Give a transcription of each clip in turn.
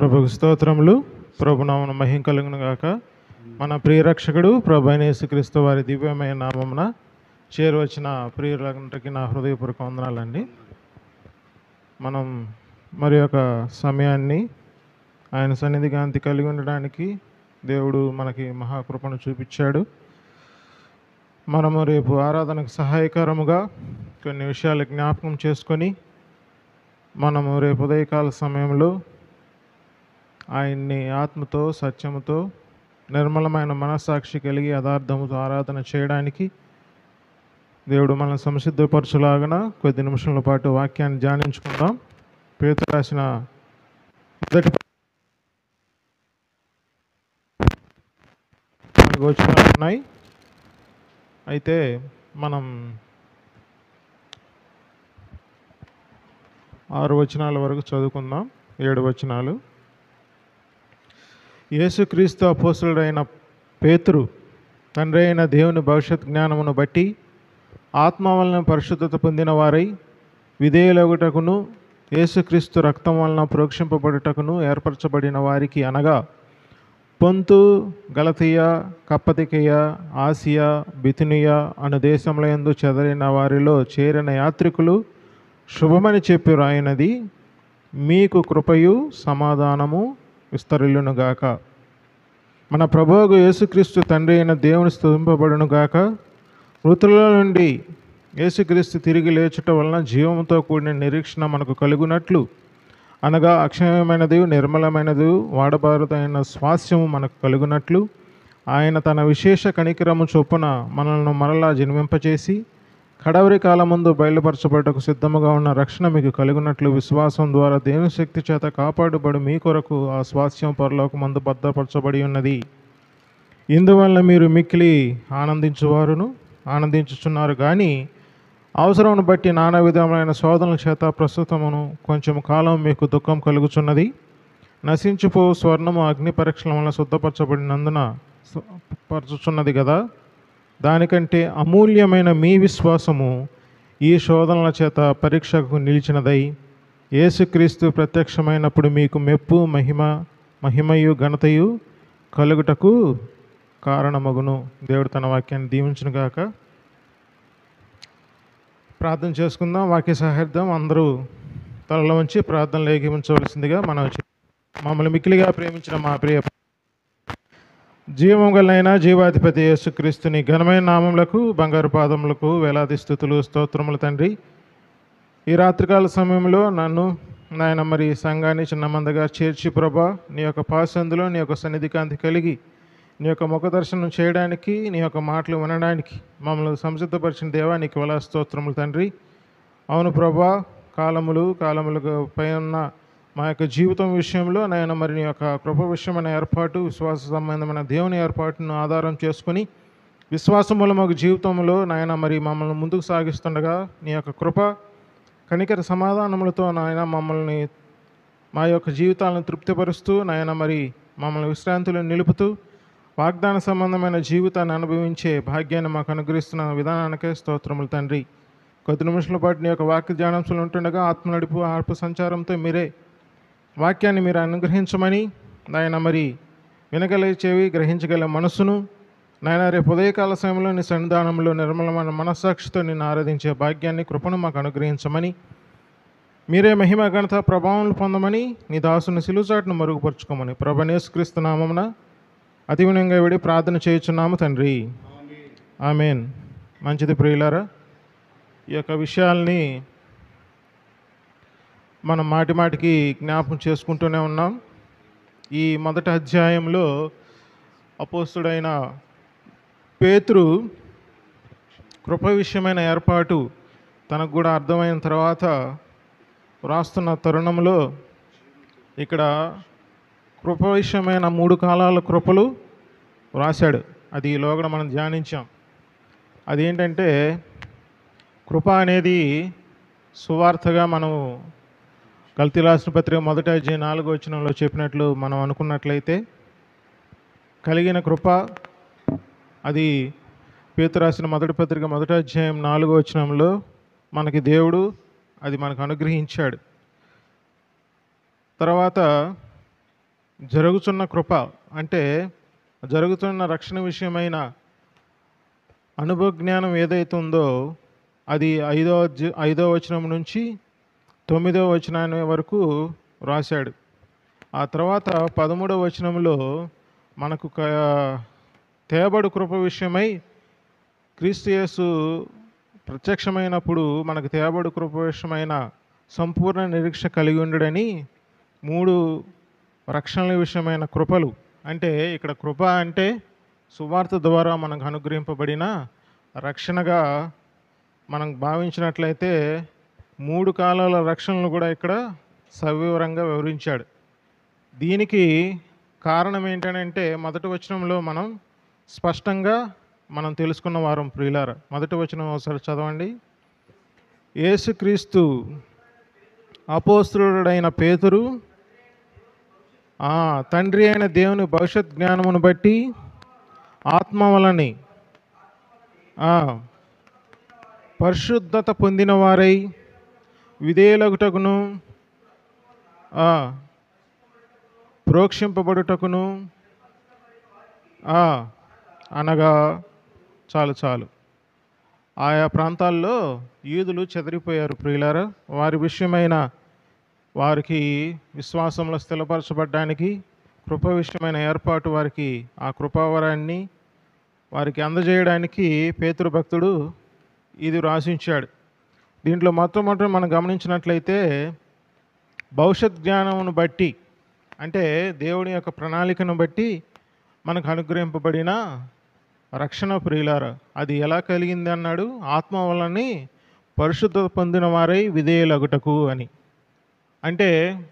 ప్రభుకు స్తోత్రములు. ప్రభునామమున మహిమ కలుగును గాక. మన ప్రియరక్షకుడు ప్రభు అయిన యేసుక్రీస్తు వారి దివ్యమైన నామమున చేరువచ్చిన ప్రియులందరికీ నా హృదయపూర్వక వందనాలండి. మనం మరి యొక్క సమయాన్ని ఆయన సన్నిధిగాంతి కలిగి ఉండడానికి దేవుడు మనకి మహాకృపను చూపించాడు. మనము రేపు ఆరాధనకు సహాయకరముగా కొన్ని విషయాలు జ్ఞాపకం చేసుకొని మనము రేపు ఉదయకాల సమయంలో ఆయన్ని ఆత్మతో సత్యముతో నిర్మలమైన మనస్సాక్షి కలిగి యథార్థముతో ఆరాధన చేయడానికి దేవుడు మనల్ని సంసిద్ధపరచులాగన కొద్ది నిమిషాల పాటు వాక్యాన్ని ధ్యానించుకుందాం. పేతురు రాసిన మొదటి వచనాలు ఉన్నాయి. అయితే మనం 6 వచనాల వరకు చదువుకుందాం. 7 వచనాలు. యేసుక్రీస్తు అపోస్తలుడైన పేతురు తండ్రి అయిన దేవుని భవిష్యత్ జ్ఞానమును బట్టి ఆత్మ వలన పరిశుద్ధత పొందిన వారై విధేయులగుటకును యేసుక్రీస్తు రక్తం వలన ప్రోక్షింపబడుటకును ఏర్పరచబడిన వారికి అనగా పొంతు, గలతీయ, కప్పతికయ, ఆసియా, బితునియా అను దేశముల యందు చెదరిన వారిలో చేరిన యాత్రికులు శుభమని చెప్పి రాయినది మీకు కృపయు సమాధానము విస్తరిల్లునుగాక. మన ప్రభువు యేసుక్రీస్తు తండ్రి అయిన దేవుని స్తుతింపబడునుగాక. మృతుల నుండి యేసుక్రీస్తు తిరిగి లేచుట వలన జీవముతో కూడిన నిరీక్షణ మనకు కలుగునట్లు అనగా అక్షయమైనది, నిర్మలమైనది, వాడబారుదైన స్వాస్యము మనకు కలుగునట్లు ఆయన తన విశేష కనికరము చొప్పున మనల్ని మరలా జన్మింపచేసి కడవరి కాలముందు బయలుపరచబడటకు సిద్ధముగా ఉన్న రక్షణ మీకు కలుగునట్లు విశ్వాసం ద్వారా దేవుని శక్తి చేత కాపాడుబడి మీ కొరకు ఆ స్వాస్యం పరలోకమందు భద్రపరచబడి ఉన్నది. ఇందువల్ల మీరు మిక్కిలి ఆనందించుచున్నారు. కానీ అవసరమును బట్టి నానా విధములైన శోధనల చేత ప్రస్తుతమును కొంచెం కాలం మీకు దుఃఖం కలుగుచున్నది. నశించిపో స్వర్ణము అగ్ని పరీక్షల వలన శుద్ధపరచబడినందున పరచుచున్నది కదా. దానికంటే అమూల్యమైన మీ విశ్వాసము ఈ శోధనల చేత పరీక్షకు నిలిచినదై యేసుక్రీస్తు ప్రత్యక్షమైనప్పుడు మీకు మెప్పు, మహిమయు ఘనతయు కలుగుటకు కారణమగును. దేవుడు తన వాక్యాన్ని దీవించునుగాక. ప్రార్థన చేసుకుందాం. వాక్య సహార్థం అందరూ తలలో ఉంచి ప్రార్థనలు ఏకీవించవలసిందిగా మమ్మల్ని మిక్కిలిగా ప్రేమించిన మా ప్రియ జీవం గలైన జీవాధిపతి యేసుక్రీస్తుని ఘనమైన నామములకు బంగారు పాదములకు వేలాది స్తుతులు స్తోత్రములు తండ్రి. ఈ రాత్రికాల సమయంలో నన్ను నాయన మరి సంఘాన్ని చిన్న మందగా చేర్చి ప్రభా నీ యొక్క పాసందులో నీ యొక్క సన్నిధి కాంతి కలిగి నీ యొక్క ముఖ దర్శనం చేయడానికి నీ యొక్క మాటలు వినడానికి మమ్మల్ని సంసిద్ధపరిచిన దేవా నీకు వేలా స్తోత్రములు తండ్రి. అవును ప్రభా, కాలములకు పై ఉన్న మా యొక్క జీవితం విషయంలో నాయన మరి నీ యొక్క కృప విషయమైన ఏర్పాటు, విశ్వాస సంబంధమైన దేవుని ఏర్పాటును ఆధారం చేసుకుని విశ్వాసం మూలం ఒక జీవితంలో నాయన మరి మమ్మల్ని ముందుకు సాగిస్తుండగా నీ యొక్క కృప కనికర సమాధానములతో నాయన మమ్మల్ని మా యొక్క జీవితాలను తృప్తిపరుస్తూ నాయన మరి మమ్మల్ని విశ్రాంతిలో నిలుపుతూ వాగ్దాన సంబంధమైన జీవితాన్ని అనుభవించే భాగ్యాన్ని మాకు అనుగ్రహిస్తున్న విధానానికే స్తోత్రములు తండ్రి. కొద్ది నిమిషాల పాటు నీ యొక్క వాక్య ధ్యానాంశాలు ఉంటుండగా ఆత్మ నడుపు ఆర్పు సంచారంతో మీరే వాక్యాన్ని మీరు అనుగ్రహించమని నాయన మరి వినగల చెవి, గ్రహించగల మనసును నాయన రేపు ఉదయకాల సమయంలో నీ సన్నిధానంలో నిర్మలమైన మనస్సాక్షితో నిన్ను ఆరాధించే భాగ్యాన్ని, కృపను మాకు అనుగ్రహించమని మీరే మహిమ ఘనత ప్రభావం పొందమని నీ దాసుని సిలుచాటును మరుగుపరుచుకోమని ప్రభు యేసుక్రీస్తు నామమున అతి వినయంగా విడి ప్రార్థన చేయుచున్నాము తండ్రి. ఆమేన్. మంచిది ప్రియులారా, ఈ యొక్క విషయాల్ని మనం మాటికి జ్ఞాపకం చేసుకుంటూనే ఉన్నాం. ఈ మొదటి అధ్యాయంలో అపోస్తుడైన పేతురు కృప విషయమైన ఏర్పాటు తనకు కూడా అర్థమైన తర్వాత వ్రాస్తున్న తరుణంలో ఇక్కడ కృప విషయమైన 3 కాలాల కృపలు వ్రాశాడు. అది ఈలోగా మనం ధ్యానించాం. అదేంటంటే కృప అనేది సువార్తగా మనం గలతీ రాసిన పత్రిక 1వ అధ్యాయం 4వ వచనంలో చెప్పినట్లు మనం అనుకున్నట్లయితే కలిగిన కృప అది పేతురు రాసిన మొదటి పత్రిక 1వ అధ్యాయం 4వ వచనంలో మనకి దేవుడు అది మనకు అనుగ్రహించాడు. తర్వాత జరుగుతున్న కృప అంటే జరుగుతున్న రక్షణ విషయమైన అనుభవ జ్ఞానం ఏదైతే ఉందో అది 5వ వచనం నుంచి 9వ వచనం వరకు రాశాడు. ఆ తర్వాత 13వ వచనంలో మనకు తేబడు కృప విషయమై క్రీస్తు యేసు ప్రత్యక్షమైనప్పుడు మనకు తేబడు కృప విషయమైన సంపూర్ణ నిరీక్ష కలిగి ఉండడని 3 రక్షణల విషయమైన కృపలు. అంటే ఇక్కడ కృప అంటే సువార్త ద్వారా మనకు అనుగ్రహింపబడిన రక్షణగా మనం భావించినట్లయితే 3 కాలాల రక్షణలు కూడా ఇక్కడ సవివరంగా వివరించాడు. దీనికి కారణం ఏంటంటే మొదటి వచనంలో మనం స్పష్టంగా మనం తెలుసుకున్న వారం ప్రియులారా. మొదటి వచనం ఒకసారి చదవండి. యేసుక్రీస్తు అపోస్తలుడైన పేతురు తండ్రి అయిన దేవుని భవిష్యత్ జ్ఞానమును బట్టి ఆత్మ వలని పరిశుద్ధత పొందిన వారై విధేయులగుటకును ప్రోక్షింపబడుటకును అనగా చాలు ఆయా ప్రాంతాల్లో యూదులు చెదిరిపోయారు ప్రియులారా. వారి విషయమైన వారికి విశ్వాసంలో స్థిరపరచబడ్డానికి కృప విషయమైన ఏర్పాటు వారికి ఆ కృపావరాన్ని వారికి అందజేయడానికి పేతురు భక్తుడు ఇది రాసించాడు. దీంట్లో మొట్టమొదటి మనం గమనించినట్లయితే భవిష్యత్ జ్ఞానమును బట్టి అంటే దేవుని యొక్క ప్రణాళికను బట్టి మనకు అనుగ్రహింపబడిన రక్షణ ప్రియులారా. అది ఎలా కలిగింది అన్నాడు, ఆత్మ వలని పరిశుద్ధత పొందిన వారై విధేయులగుటకు అని. అంటే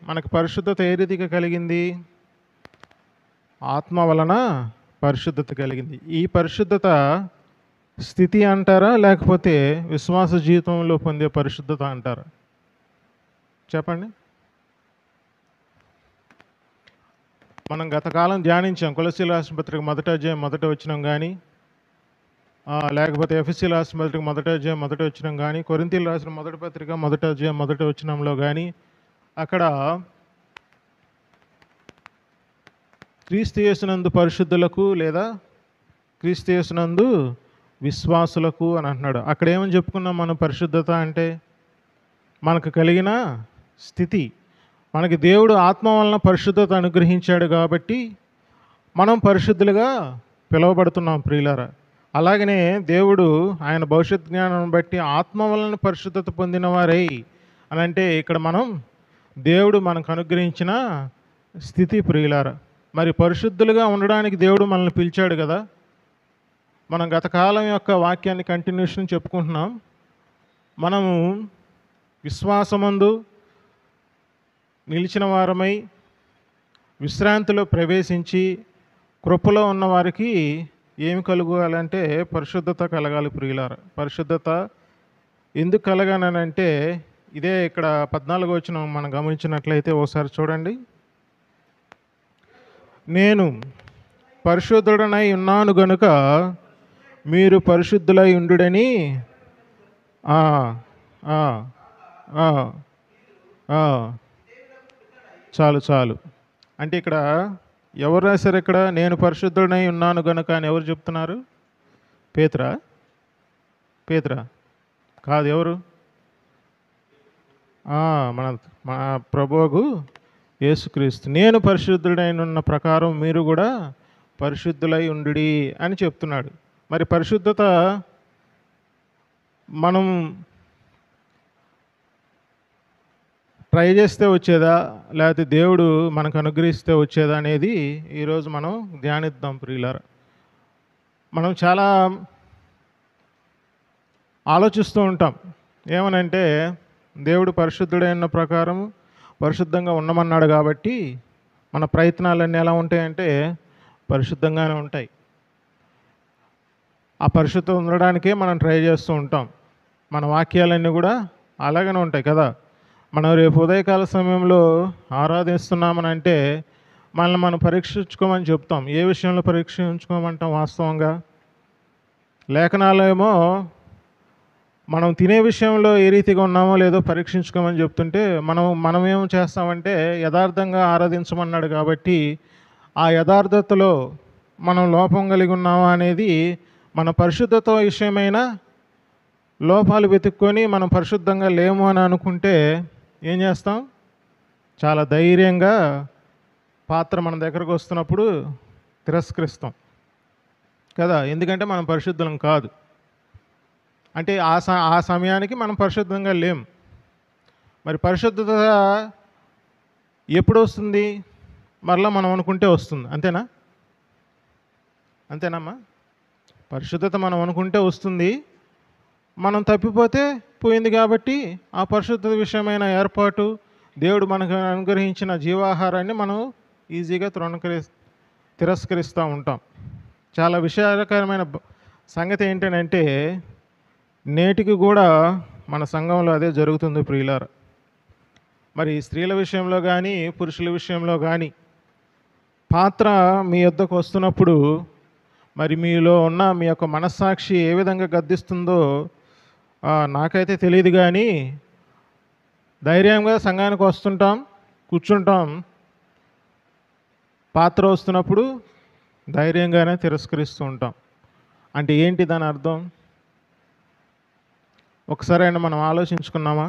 మనకు పరిశుద్ధత ఏ రీతిగా కలిగింది? ఆత్మ వలన పరిశుద్ధత కలిగింది. ఈ పరిశుద్ధత స్థితి అంటారా లేకపోతే విశ్వాస జీవితంలో పొందే పరిశుద్ధత అంటారా? చెప్పండి. మనం గతకాలం ధ్యానించాం. కొలస్సీయుల రాసిన పత్రిక 1వ అధ్యాయం 1వ వచనం కానీ, లేకపోతే ఎఫెసీయుల రాసిన పత్రిక 1వ అధ్యాయం 1వ వచనం కానీ, కొరింథీయులకు రాసిన 1వ పత్రిక 1వ అధ్యాయం 1వ వచనంలో కానీ అక్కడ క్రీస్తు యేసునందు పరిశుద్ధులకు లేదా క్రీస్తు యేసునందు విశ్వాసులకు అని అంటున్నాడు. అక్కడ ఏమని చెప్పుకున్నాం మనం? పరిశుద్ధత అంటే మనకు కలిగిన స్థితి. మనకి దేవుడు ఆత్మ వలన పరిశుద్ధత అనుగ్రహించాడు కాబట్టి మనం పరిశుద్ధులుగా పిలువబడుతున్నాం ప్రియులారా. అలాగనే దేవుడు ఆయన భవిష్యత్ జ్ఞానం బట్టి ఆత్మ వలన పరిశుద్ధత పొందిన వారై అని అంటే ఇక్కడ మనం దేవుడు మనకు అనుగ్రహించిన స్థితి ప్రియులారా. మరి పరిశుద్ధులుగా ఉండడానికి దేవుడు మనల్ని పిలిచాడు కదా. మనం గతకాలం యొక్క వాక్యాన్ని కంటిన్యూషన్ చెప్పుకుంటున్నాం. మనము విశ్వాసమందు నిలిచిన వారమై విశ్రాంతిలో ప్రవేశించి కృపలో ఉన్న వారికి ఏమి కలుగాలంటే పరిశుద్ధత కలగాలి ప్రియులారా. పరిశుద్ధత ఎందుకు కలగానంటే ఇదే ఇక్కడ 14వ వచనం మనం గమనించినట్లయితే ఒకసారి చూడండి. నేను పరిశుద్ధుడనై ఉన్నాను గనుక మీరు పరిశుద్ధులై ఉండుడని చాలు అంటే ఇక్కడ ఎవరు రాశారు? ఇక్కడ నేను పరిశుద్ధుడనై ఉన్నాను గనుక అని ఎవరు చెప్తున్నారు? పేతురా కాదు. ఎవరు? మన ప్రభువు యేసుక్రీస్తు. నేను పరిశుద్ధుడైన ప్రకారం మీరు కూడా పరిశుద్ధులై ఉండుడి అని చెప్తున్నాడు. మరి పరిశుద్ధత మనం ట్రై చేస్తే వచ్చేదా లేకపోతే దేవుడు మనకు అనుగ్రహిస్తే వచ్చేదా అనేది ఈరోజు మనం ధ్యానిద్దాం ప్రియులారా. మనం చాలా ఆలోచిస్తూ ఉంటాం. ఏమనంటే దేవుడు పరిశుద్ధుడైన ప్రకారం పరిశుద్ధంగా ఉండమన్నాడు కాబట్టి మన ప్రయత్నాలన్నీ ఎలా ఉంటాయంటే పరిశుద్ధంగానే ఉంటాయి. ఆ పరిశుద్ధం ఉండడానికే మనం ట్రై చేస్తూ ఉంటాం. మన వాక్యాలన్నీ కూడా అలాగనే ఉంటాయి కదా. మనం రేపు ఉదయకాల సమయంలో ఆరాధిస్తున్నామని అంటే మనల్ని మనం పరీక్షించుకోమని చెప్తాం. ఏ విషయంలో పరీక్షించుకోమంటాం? వాస్తవంగా లేఖనాలేమో మనం తినే విషయంలో ఏ రీతిగా ఉన్నామో లేదో పరీక్షించుకోమని చెప్తుంటే మనం ఏం చేస్తామంటే యథార్థంగా ఆరాధించమన్నాడు కాబట్టి ఆ యథార్థతలో మనం లోపం కలిగి ఉన్నామా అనేది మన పరిశుద్ధత విషయమైన లోపాలు వెతుక్కొని మనం పరిశుద్ధంగా లేము అని అనుకుంటే ఏం చేస్తాం? చాలా ధైర్యంగా పాత్ర మన దగ్గరకు వస్తున్నప్పుడు తిరస్కరిస్తాం కదా. ఎందుకంటే మనం పరిశుద్ధం కాదు. అంటే ఆ సమయానికి మనం పరిశుద్ధంగా లేం. మరి పరిశుద్ధత ఎప్పుడు వస్తుంది? మరలా మనం అనుకుంటే వస్తుంది. అంతేనమ్మా? పరిశుద్ధత మనం అనుకుంటే వస్తుంది. మనం తప్పిపోతే పోయింది కాబట్టి ఆ పరిశుద్ధత విషయమైన ఏర్పాటు దేవుడు మనకు అనుగ్రహించిన జీవాహారాన్ని మనం ఈజీగా తిరస్కరిస్తూ ఉంటాం. చాలా విషాదకరమైన సంగతి ఏంటంటే నేటికి కూడా మన సంఘంలో అదే జరుగుతుంది ప్రియులారా. మరి స్త్రీల విషయంలో కానీ పురుషుల విషయంలో కానీ పాత్ర మీ వద్దకు వస్తున్నప్పుడు మరి మీలో ఉన్న మీ యొక్క మనస్సాక్షి ఏ విధంగా గద్దిస్తుందో నాకైతే తెలియదు. కానీ ధైర్యంగా సంఘానికి వస్తుంటాం, కూర్చుంటాం. పాత్ర వస్తున్నప్పుడు ధైర్యంగానే తిరస్కరిస్తూ ఉంటాం. అంటే ఏంటి దాని అర్థం? ఒకసారి అయినా మనం ఆలోచించుకున్నామా?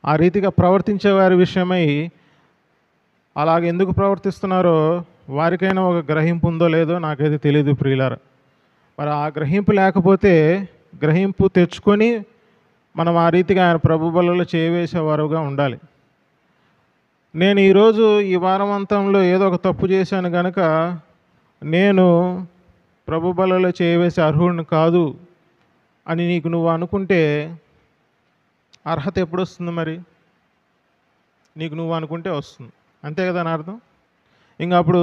ఆ రీతిగా ప్రవర్తించే వారి విషయమై అలాగ ఎందుకు ప్రవర్తిస్తున్నారో వారికైనా ఒక గ్రహింపు ఉందో లేదో నాకైతే తెలియదు ప్రియులారా. మరి ఆ గ్రహింపు లేకపోతే గ్రహింపు తెచ్చుకొని మనం ఆ రీతిగా ఆయన ప్రభు బలలో చేయవేసేవారుగా ఉండాలి. నేను ఈరోజు ఈ వారమంతంలో ఏదో ఒక తప్పు చేశాను కనుక నేను ప్రభు బలలో చేయవేసే అర్హుడిని కాదు అని నువ్వు అనుకుంటే అర్హత ఎప్పుడు వస్తుంది? మరి నువ్వు అనుకుంటే వస్తుంది, అంతే కదా అని అర్థం. ఇంకా అప్పుడు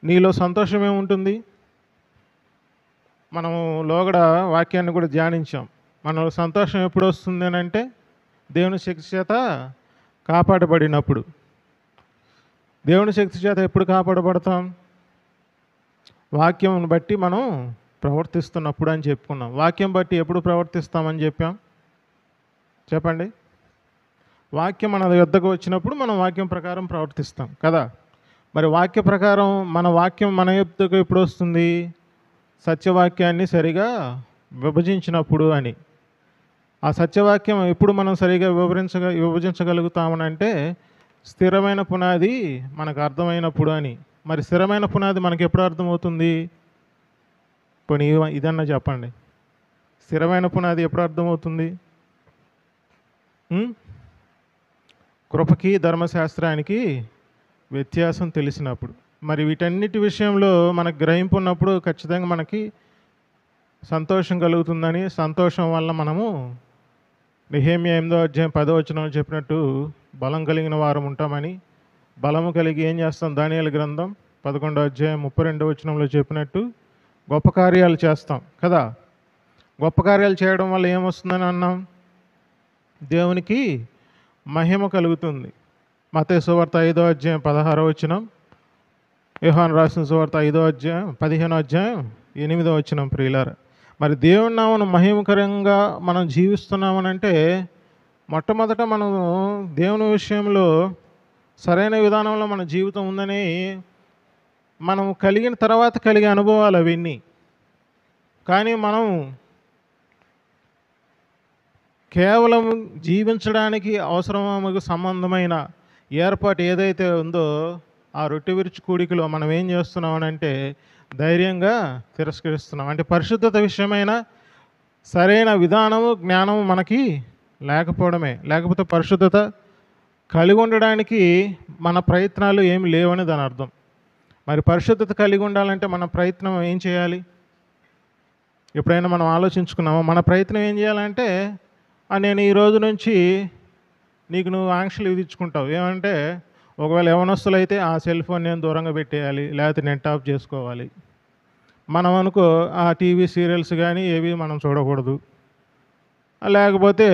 నీలో సంతోషం ఏముంటుంది? మనము లోగడ వాక్యాన్ని కూడా ధ్యానించాం. మనలో సంతోషం ఎప్పుడు వస్తుంది అని అంటే దేవుని శక్తి చేత కాపాడబడినప్పుడు. దేవుని శక్తి చేత ఎప్పుడు కాపాడబడతాం? వాక్యం బట్టి మనం ప్రవర్తిస్తున్నప్పుడు అని చెప్పుకున్నాం. వాక్యం బట్టి ఎప్పుడు ప్రవర్తిస్తామని చెప్పండి. వాక్యం మన యొద్దకు వచ్చినప్పుడు మనం వాక్యం ప్రకారం ప్రవర్తిస్తాం కదా. మరి వాక్య ప్రకారం మన వాక్యం మన యొద్దకు ఎప్పుడు వస్తుంది? సత్యవాక్యాన్ని సరిగా విభజించినప్పుడు అని. ఆ సత్యవాక్యం ఎప్పుడు మనం సరిగా విభజించగలుగుతామనంటే స్థిరమైన పునాది మనకు అర్థమైనప్పుడు అని. మరి స్థిరమైన పునాది మనకి ఎప్పుడు అర్థమవుతుంది? పోనీ ఇదన్నా చెప్పండి. స్థిరమైన పునాది ఎప్పుడు అర్థమవుతుంది? కృపకి ధర్మశాస్త్రానికి వ్యత్యాసం తెలిసినప్పుడు. మరి వీటన్నిటి విషయంలో మనకు గ్రహింపు ఉన్నప్పుడు ఖచ్చితంగా మనకి సంతోషం కలుగుతుందని, సంతోషం వల్ల మనము నెహెమ్యా 8వ అధ్యాయం 10వ వచనంలో చెప్పినట్టు బలం కలిగిన వారం ఉంటామని, బలము కలిగి ఏం చేస్తాం? దానియేలు గ్రంథం 11వ అధ్యాయం 32వ వచనంలో చెప్పినట్టు గొప్ప కార్యాలు చేస్తాం కదా. గొప్ప కార్యాలు చేయడం వల్ల ఏమొస్తుందని అన్నాం? దేవునికి మహిమ కలుగుతుంది. మత్తయి సువార్త 5వ అధ్యాయం 16వ వచనం, యోహాను రాసిన సువార్త 5వ అధ్యాయం 15వ అధ్యాయం 8వ వచనం. ప్రియులారా, మరి దేవుని నామమును మహిమకరంగా మనం జీవిస్తున్నామనంటే మొట్టమొదట మనం దేవుని విషయంలో సరైన విధానంలో మన జీవితం ఉందని మనం కలిగిన తర్వాత కలిగే అనుభవాలు అవన్నీ. కానీ మనం కేవలం జీవించడానికి అవసరముకు సంబంధమైన ఏర్పాటు ఏదైతే ఉందో ఆ రొట్టె విరుచు కూడికలో మనం ఏం చేస్తున్నామనంటే ధైర్యంగా తిరస్కరిస్తున్నాం. అంటే పరిశుద్ధత విషయమైన సరైన విధానము జ్ఞానము మనకి లేకపోవడమే. లేకపోతే పరిశుద్ధత కలిగి ఉండడానికి మన ప్రయత్నాలు ఏమి లేవని దాని అర్థం. మరి పరిశుద్ధత కలిగి ఉండాలంటే మన ప్రయత్నం ఏం చేయాలి? ఎప్పుడైనా మనం ఆలోచించుకున్నామా? మన ప్రయత్నం ఏం చేయాలంటే నేను ఈ రోజు నుంచి నువ్వు ఆంక్షలు విధించుకుంటావు. ఏమంటే ఒకవేళ యవనస్తులు అయితే ఆ సెల్ ఫోన్ నేను దూరంగా పెట్టేయాలి, లేకపోతే నెట్ ఆఫ్ చేసుకోవాలి. మనం అనుకో ఆ టీవీ సీరియల్స్ కానీ ఏవి మనం చూడకూడదు. లేకపోతే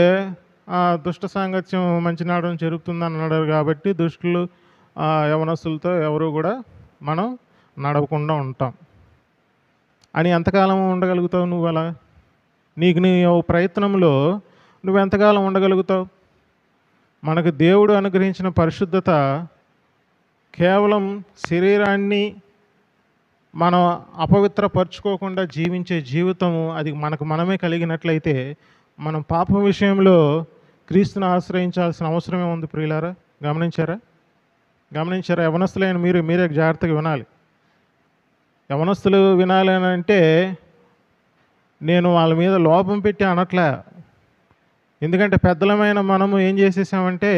దుష్ట సాంగత్యం మంచి నాడడం జరుగుతుందని అన్నాడు కాబట్టి దుష్టులు యవనస్తులతో ఎవరు కూడా మనం నడవకుండా ఉంటాం అని ఎంతకాలం ఉండగలుగుతావు నువ్వు అలా? నీకు నీ ప్రయత్నంలో నువ్వెంతకాలం ఉండగలుగుతావు? మనకు దేవుడు అనుగ్రహించిన పరిశుద్ధత కేవలం శరీరాన్ని మనం అపవిత్రపరచుకోకుండా జీవించే జీవితము అది మనకు మనమే కలిగినట్లయితే మనం పాపం విషయంలో క్రీస్తుని ఆశ్రయించాల్సిన అవసరమే ఉంది ప్రియులారా. గమనించారా? యవనస్తులైన మీరే జాగ్రత్తగా వినాలి. యవనస్తులు వినాలి అని అంటే నేను వాళ్ళ మీద లోపం పెట్టి అనట్లే. ఎందుకంటే పెద్దలమైన మనము ఏం చేసేసామంటే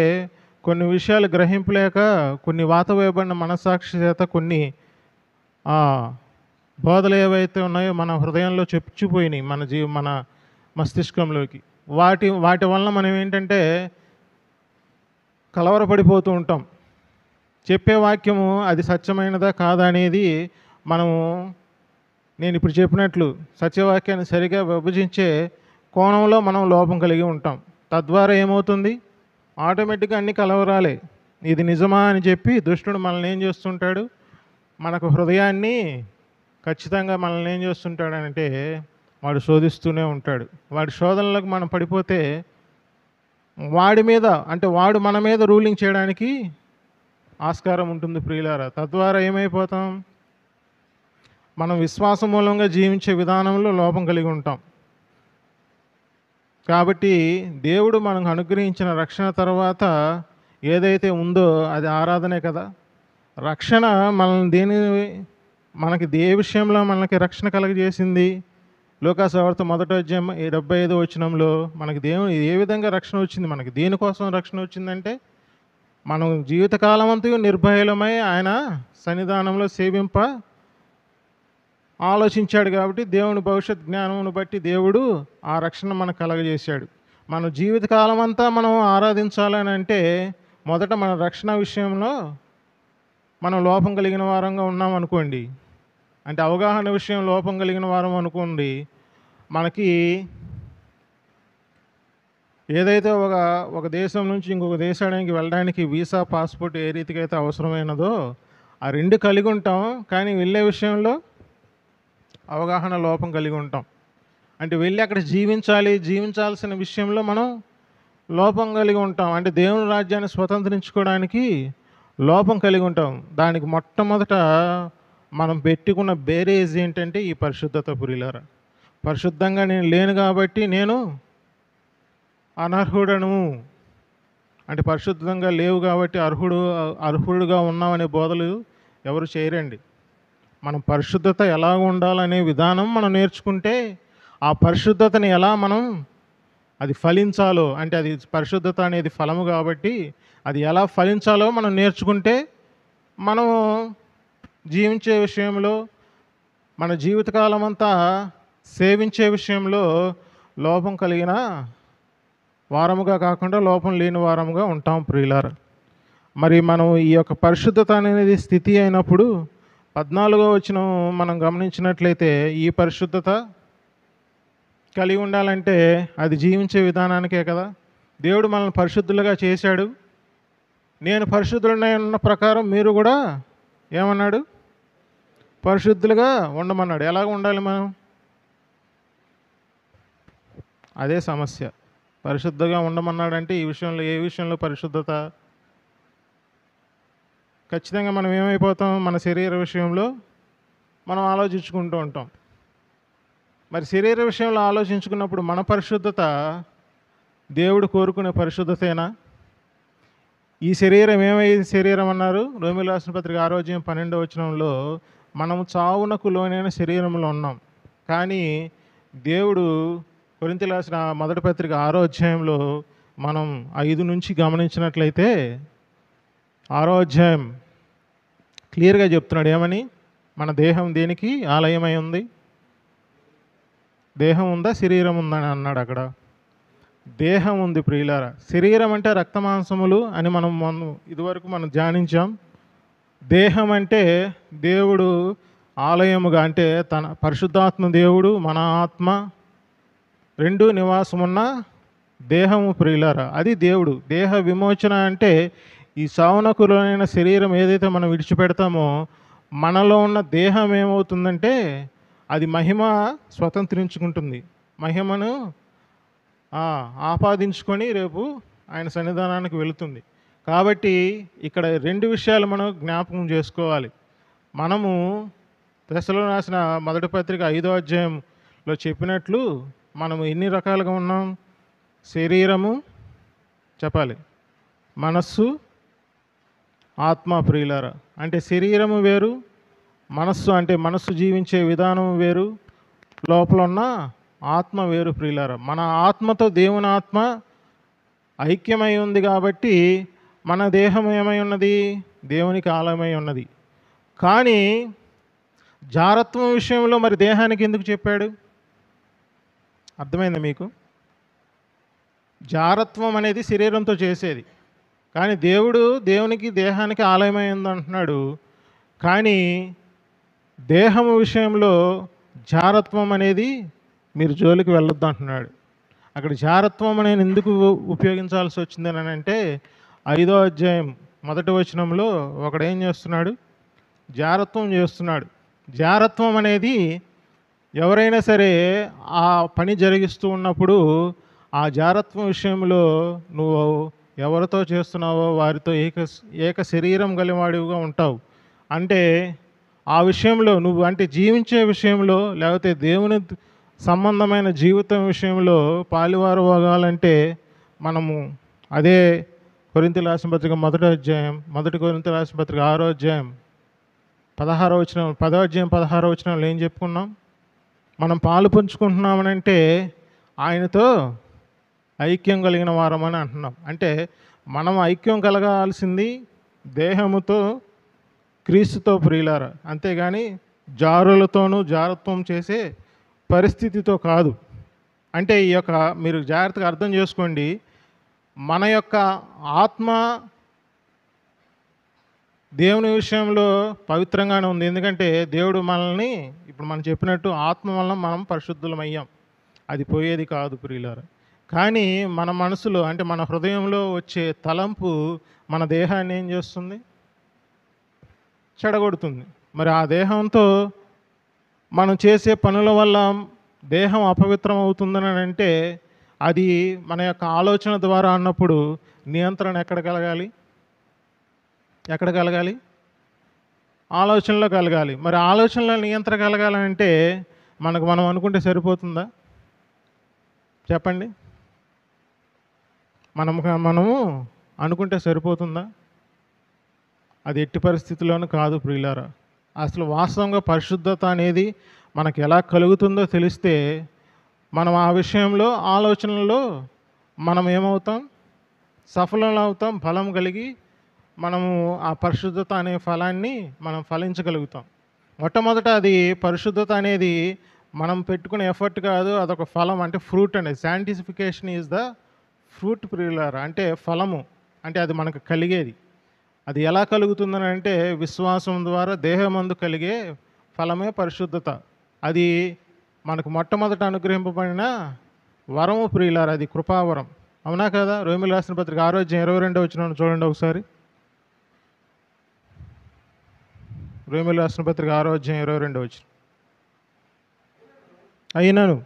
కొన్ని విషయాలు గ్రహింపలేక కొన్ని వాతవేయబడిన మనస్సాక్షి చేత కొన్ని బోధలు ఏవైతే ఉన్నాయో మన హృదయంలో చొచ్చిపోయినాయి మన మస్తిష్కంలోకి. వాటి వలన మనం ఏంటంటే కలవరపడిపోతూ ఉంటాం. చెప్పే వాక్యము అది సత్యమైనదా కాదా అనేది నేను ఇప్పుడు చెప్పినట్లు సత్యవాక్యాన్ని సరిగా విభజించే కోణంలో మనం లోపం కలిగి ఉంటాం. తద్వారా ఏమవుతుంది? ఆటోమేటిక్గా అన్ని కలవరాలే. ఇది నిజమా అని చెప్పి దుష్టుడు మనల్ని ఏం చేస్తుంటాడు? మనకు హృదయాన్ని ఖచ్చితంగా మనల్ని ఏం చేస్తుంటాడంటే వాడు శోధిస్తూనే ఉంటాడు. వాడి శోధనలకు మనం పడిపోతే వాడు మన మీద రూలింగ్ చేయడానికి ఆస్కారం ఉంటుంది ప్రియులారా. తద్వారా ఏమైపోతాం? మనం విశ్వాసం మూలంగా జీవించే విధానంలో లోపం కలిగి ఉంటాం. కాబట్టి దేవుడు మనకు అనుగ్రహించిన రక్షణ తర్వాత ఏదైతే ఉందో అది ఆరాధనే కదా. రక్షణ మనకి ఏ విషయంలో మనకి రక్షణ కలగజేసింది? లోకాసువార్త 1వ అధ్యాయం 75వ వచనంలో మనకి దేవుడు ఏ విధంగా రక్షణ వచ్చింది? మనకి దేనికోసం రక్షణ వచ్చిందంటే మనం జీవితకాలం అంతా నిర్భయలమై ఆయన సన్నిధానంలో సేవింప ఆలోచించాడు. కాబట్టి దేవుని భవిష్యత్ జ్ఞానమును బట్టి దేవుడు ఆ రక్షణ మనకు కలగజేశాడు. మన జీవితకాలం అంతా మనం ఆరాధించాలని అంటే మొదట మన రక్షణ విషయంలో మనం లోపం కలిగిన వారంగా ఉన్నాం అనుకోండి, అంటే అవగాహన విషయం లోపం కలిగిన వారం అనుకోండి, మనకి ఏదైతే ఒక దేశం నుంచి ఇంకొక దేశానికి వెళ్ళడానికి వీసా పాస్పోర్ట్ ఏ రీతికి అయితే అవసరమైనదో ఆ రెండు కలిగి ఉంటాం. కానీ వెళ్ళే విషయంలో అవగాహన లోపం కలిగి ఉంటాం. అంటే వెళ్ళి అక్కడ జీవించాల్సిన విషయంలో మనం లోపం కలిగి ఉంటాం. అంటే దేవుని రాజ్యాన్ని స్వతంత్రించుకోవడానికి లోపం కలిగి ఉంటాం. దానికి మొట్టమొదట మనం పెట్టుకున్న బేరేజ్ ఏంటంటే ఈ పరిశుద్ధత ప్రియులారా. పరిశుద్ధంగా నేను లేను కాబట్టి నేను అనర్హుడను, అంటే పరిశుద్ధంగా లేవు కాబట్టి అర్హుడుగా ఉన్నామనే బోధలు ఎవరు చేయరండి. మనం పరిశుద్ధత ఎలా ఉండాలనే విధానం మనం నేర్చుకుంటే ఆ పరిశుద్ధతని ఎలా అది ఫలించాలో, అంటే అది పరిశుద్ధత అనేది ఫలము కాబట్టి అది ఎలా ఫలించాలో మనం నేర్చుకుంటే మనం జీవించే విషయంలో మన జీవితకాలం అంతా సేవించే విషయంలో లోపం కలిగిన వారముగా కాకుండా లోపం లేని వారముగా ఉంటాం ప్రియులారా. మరి మనం ఈ యొక్క పరిశుద్ధత అనేది స్థితి అయినప్పుడు 14వ వచనం మనం గమనించినట్లయితే ఈ పరిశుద్ధత కలిగి ఉండాలంటే అది జీవించే విధానానికే కదా. దేవుడు మనల్ని పరిశుద్ధులుగా చేశాడు. నేను పరిశుద్ధులనే ఉన్న ప్రకారం మీరు కూడా ఏమన్నాడు? పరిశుద్ధులుగా ఉండమన్నాడు. ఎలాగ ఉండాలి మనం? అదే సమస్య. పరిశుద్ధంగా ఉండమన్నాడంటే ఏ విషయంలో పరిశుద్ధత? ఖచ్చితంగా మనం ఏమైపోతాం? మన శరీర విషయంలో మనం ఆలోచించుకుంటూ ఉంటాం. మరి శరీర విషయంలో ఆలోచించుకున్నప్పుడు మన పరిశుద్ధత దేవుడు కోరుకునే పరిశుద్ధతేనా? ఈ శరీరం శరీరం అన్నారు? రోమీయులకు రాసిన పత్రిక 6వ అధ్యాయం 12వ వచనంలో మనం చావునకు లోనైన శరీరంలో ఉన్నాం. కానీ దేవుడు కొరింథీయులకు రాసిన మొదటి పత్రిక 6వ అధ్యాయంలో మనం 5 నుంచి గమనించినట్లయితే 6వ అధ్యాయం క్లియర్గా చెప్తున్నాడు. ఏమని? మన దేహం దేనికి ఆలయమై ఉంది? దేహం ఉందా శరీరం ఉందని అన్నాడు అక్కడ. దేహం ఉంది ప్రియులారా. శరీరం అంటే రక్తమాంసములు అని మనం ఇదివరకు మనం ధ్యానించాం. దేహం అంటే దేవుడు ఆలయముగా, అంటే తన పరిశుద్ధాత్మ దేవుడు మన ఆత్మ రెండు నివాసమున్న దేహము ప్రియులారా. అది దేవుడు. దేహ విమోచన అంటే ఈ సావునకులైన శరీరం ఏదైతే మనం విడిచిపెడతామో మనలో ఉన్న దేహం ఏమవుతుందంటే అది మహిమ స్వతంత్రించుకుంటుంది. మహిమను ఆపాదించుకొని రేపు ఆయన సన్నిధానానికి వెళుతుంది. కాబట్టి ఇక్కడ 2 విషయాలు మనం జ్ఞాపకం చేసుకోవాలి. మనము దశలో రాసిన మొదటి పత్రిక 5వ అధ్యాయంలో చెప్పినట్లు మనము ఎన్ని రకాలుగా ఉన్నాం? శరీరము చెప్పాలి, మనస్సు, ఆత్మ ప్రియులారా. అంటే శరీరము వేరు, మనస్సు అంటే మనస్సు జీవించే విధానం వేరు, లోపల ఉన్న ఆత్మ వేరు ప్రియులారా. మన ఆత్మతో దేవుని ఆత్మ ఐక్యమై ఉంది కాబట్టి మన దేహం ఏమై ఉన్నది? దేవునికి ఆలయమై ఉన్నది. కానీ జారత్వం విషయంలో మరి దేహానికి ఎందుకు చెప్పాడు? అర్థమైందా మీకు? జారత్వం అనేది శరీరంతో చేసేది, కానీ దేవునికి దేహానికి ఆలయమై ఉంది అంటున్నాడు. కానీ దేహము విషయంలో జారత్వం అనేది మీరు జోలికి వెళ్ళొద్దు అంటున్నాడు. అక్కడ జారత్వం అనేది ఎందుకు ఉపయోగించాల్సి వచ్చిందని అంటే 5వ అధ్యాయం మొదటి వచనంలో ఒకడేం చేస్తున్నాడు? జారత్వం చేస్తున్నాడు. జారత్వం అనేది ఎవరైనా సరే ఆ పని జరిగిస్తూ ఉన్నప్పుడు ఆ జారత్వం విషయంలో నువ్వు ఎవరితో చేస్తున్నావో వారితో ఏక శరీరం గలివాడివిగా ఉంటావు. అంటే ఆ విషయంలో నువ్వు అంటే జీవించే విషయంలో లేకపోతే దేవుని సంబంధమైన జీవితం విషయంలో పాలువారు అవ్వాలంటే మనము అదే కొరింథీయులకు రాసిన పత్రిక మొదటి కొరింథీయులకు రాసిన పత్రిక 6వ అధ్యాయం 16వ వచనం 10వ అధ్యాయం 16వ వచనంలో ఏం చెప్పుకున్నాం? మనం పాలు పంచుకుంటున్నామనంటే ఆయనతో ఐక్యం కలిగిన వారమని అంటున్నాం. అంటే మనం ఐక్యం కలగాల్సింది దేహముతో, క్రీస్తుతో ప్రియులారా, అంతేగాని జారులతోనూ జారత్వం చేసే పరిస్థితితో కాదు. అంటే ఈ యొక్క మీరు జాగ్రత్తగా అర్థం చేసుకోండి. మన యొక్క ఆత్మ దేవుని విషయంలో పవిత్రంగానే ఉంది. ఎందుకంటే దేవుడు మనల్ని ఇప్పుడు మనం చెప్పినట్టు ఆత్మ వలన మనం పరిశుద్ధులమయ్యాం. అది పోయేది కాదు ప్రియులారా. కానీ మన మనసులో అంటే మన హృదయంలో వచ్చే తలంపు మన దేహాన్ని ఏం చేస్తుంది? చెడగొడుతుంది. మరి ఆ దేహంతో మనం చేసే పనుల వల్ల దేహం అపవిత్రం అవుతుందని అంటే అది మన యొక్క ఆలోచన ద్వారా అన్నప్పుడు నియంత్రణ ఎక్కడ కలగాలి? ఆలోచనలో కలగాలి. మరి ఆలోచనలో నియంత్రణ కలగాలంటే మనం అనుకుంటే సరిపోతుందా? చెప్పండి. మనము అనుకుంటే సరిపోతుందా? అది ఎట్టి పరిస్థితుల్లోనూ కాదు ప్రియులారా. అసలు వాస్తవంగా పరిశుద్ధత అనేది మనకు ఎలా కలుగుతుందో తెలిస్తే మనం ఆ విషయంలో ఆలోచనలో మనం ఏమవుతాం? సఫలం అవుతాం. ఫలం కలిగి మనము ఆ పరిశుద్ధత అనే ఫలాన్ని మనం ఫలించగలుగుతాం. మొట్టమొదట అది పరిశుద్ధత అనేది మనం పెట్టుకునే ఎఫర్ట్ కాదు, అదొక ఫలం. అంటే ఫ్రూట్ అనేది శాంటిఫికేషన్ ఈజ్ ద ఫ్రూట్ ప్రియులారా. అంటే ఫలము అంటే అది మనకు కలిగేది. అది ఎలా కలుగుతుందని అంటే విశ్వాసం ద్వారా దేహమందు కలిగే ఫలమే పరిశుద్ధత. అది మనకు మొట్టమొదట అనుగ్రహింపబడిన వరము ప్రియులారా. అది కృపావరం. అవునా కదా? రోమీయులకు రాసిన పత్రిక 6వ అధ్యాయం 22వ వచనం చూడండి ఒకసారి. రోమీయులకు రాసిన పత్రిక 6వ అధ్యాయం 22వ వచనం. అయినను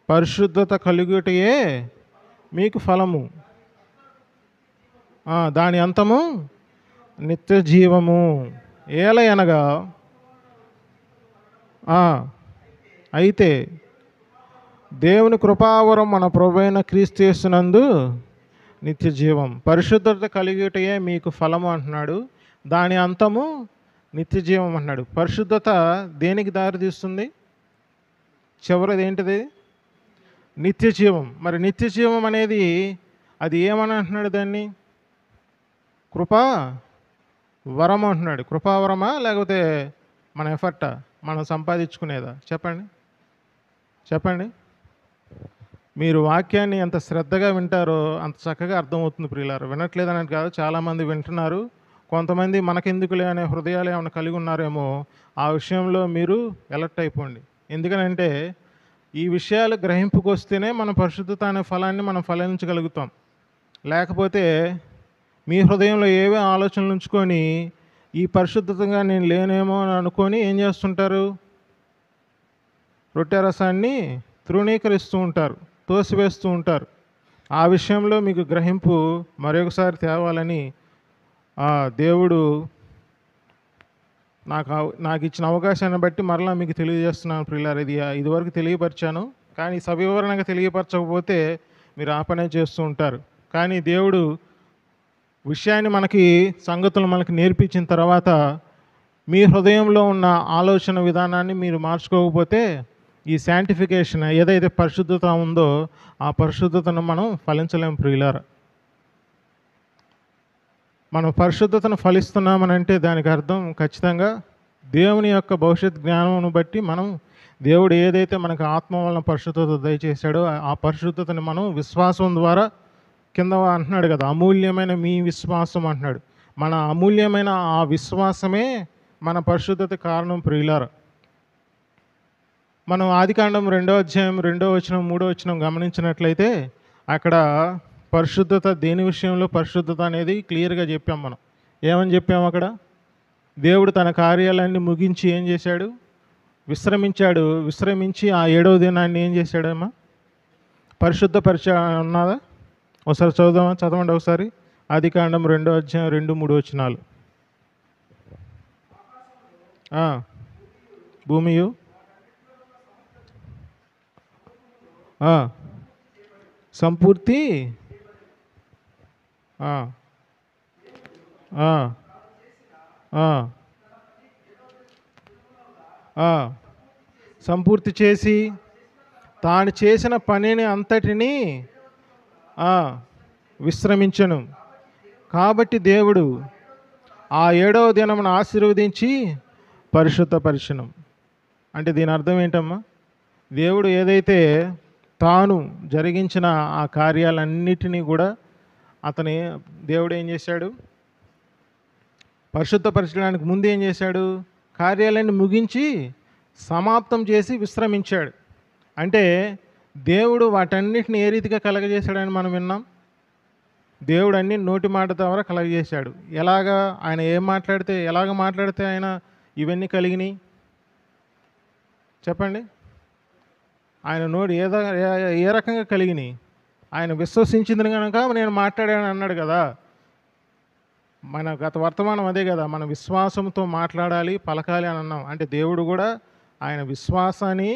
పరిశుద్ధత కలుగుటయే మీకు ఫలము, దాని అంతము నిత్య జీవము. ఏలయనగా అయితే దేవుని కృపావరం మన ప్రభువైన క్రీస్తు యేసునందు నిత్య జీవం. పరిశుద్ధత కలిగుటయే మీకు ఫలము అంటున్నాడు, దాని అంతము నిత్య జీవం అంటున్నాడు. పరిశుద్ధత దేనికి దారి తీస్తుంది? చివరిది ఏంటిది? నిత్య జీవం. మరి నిత్య జీవం అనేది అది ఏమని అంటున్నాడు? దాన్ని కృపా వరం అంటున్నాడు. కృపావరమా లేకపోతే మన ఎఫర్టా? మనం సంపాదించుకునేదా? చెప్పండి. మీరు వాక్యాన్ని ఎంత శ్రద్ధగా వింటారో అంత చక్కగా అర్థమవుతుంది ప్రియులారు. వినట్లేదని కాదు, చాలామంది వింటున్నారు. కొంతమంది మనకెందుకులే అనే హృదయాలు ఏమైనా కలిగి ఉన్నారేమో, ఆ విషయంలో మీరు అలర్ట్ అయిపోండి. ఎందుకనంటే ఈ విషయాలు గ్రహింపుకు వస్తేనే మన పరిశుద్ధత అనే ఫలాన్ని మనం ఫలించగలుగుతాం. లేకపోతే మీ హృదయంలో ఏవే ఆలోచనలు ఉంచుకొని ఈ పరిశుద్ధతగా నేను లేనేమో అని అనుకొని ఏం చేస్తుంటారు? రొట్టె రసాన్ని తృణీకరిస్తూ ఉంటారు, తోసివేస్తూ ఉంటారు. ఆ విషయంలో మీకు గ్రహింపు మరొకసారి తేవాలని దేవుడు నాకు ఇచ్చిన అవకాశాన్ని బట్టి మరలా మీకు తెలియజేస్తున్నాను ప్రియులారా. ఇదివరకు తెలియపరిచాను, కానీ సవివరణగా తెలియపరచకపోతే మీరు ఆ పనే చేస్తూ ఉంటారు. కానీ దేవుడు సంగతులు మనకి నేర్పించిన తర్వాత మీ హృదయంలో ఉన్న ఆలోచన విధానాన్ని మీరు మార్చుకోకపోతే ఈ శాంటిఫికేషన్ ఏదైతే పరిశుద్ధత ఉందో ఆ పరిశుద్ధతను మనం ఫలించలేం ప్రియులారా. మనం పరిశుద్ధతను ఫలిస్తున్నామనంటే దానికి అర్థం ఖచ్చితంగా దేవుని యొక్క భవిష్యత్ జ్ఞానమును బట్టి మనం దేవుడు ఏదైతే మనకు ఆత్మ వలన పరిశుద్ధత దయచేశాడో ఆ పరిశుద్ధతని మనం విశ్వాసం ద్వారా కింద అంటున్నాడు కదా, అమూల్యమైన మీ విశ్వాసం అంటున్నాడు. మన అమూల్యమైన ఆ విశ్వాసమే మన పరిశుద్ధత కారణం ప్రియులారా. మనం ఆదికాండం 2వ అధ్యాయం 2వ వచనం 3వ వచనం గమనించినట్లయితే అక్కడ పరిశుద్ధత దేని విషయంలో పరిశుద్ధత అనేది క్లియర్గా చెప్పాం. మనం ఏమని చెప్పాము అక్కడ? దేవుడు తన కార్యాలన్నీ ముగించి ఏం చేశాడు? విశ్రమించాడు. విశ్రమించి ఆ 7వ దినాన్ని ఏం చేశాడమ్మా? పరిశుద్ధపరిచ ఉన్నదా? ఒకసారి చదవండి ఒకసారి. ఆదికాండం 2వ అధ్యాయం 2, 3 వచనాలు. భూమియు సంపూర్తి సంపూర్తి చేసి తాను చేసిన పనిని అంతటినీ విశ్రమించను. కాబట్టి దేవుడు ఆ 7వ దినమును ఆశీర్వదించి పరిశుద్ధపరచును. అంటే దీని అర్థం ఏంటమ్మా? దేవుడు ఏదైతే తాను జరిగించిన ఆ కార్యాలన్నిటినీ కూడా దేవుడు ఏం చేశాడు? పరిశుద్ధపరచడానికి ముందు ఏం చేశాడు? కార్యాలన్నీ ముగించి సమాప్తం చేసి విశ్రమించాడు. అంటే దేవుడు వాటన్నిటిని ఏ రీతిగా కలగజేశాడని మనం విన్నాం. దేవుడు అన్ని నోటి మాట ద్వారా కలగజేశాడు. ఆయన ఎలాగ మాట్లాడితే ఆయన ఇవన్నీ కలిగినాయి చెప్పండి? ఆయన నోటి ఏ రకంగా కలిగినాయి? ఆయన విశ్వసించింది కనుక నేను మాట్లాడాను అన్నాడు కదా. మన గత వర్తమానం అదే కదా, మన విశ్వాసంతో మాట్లాడాలి, పలకాలి అని అన్నాం. అంటే దేవుడు కూడా ఆయన విశ్వాసాన్ని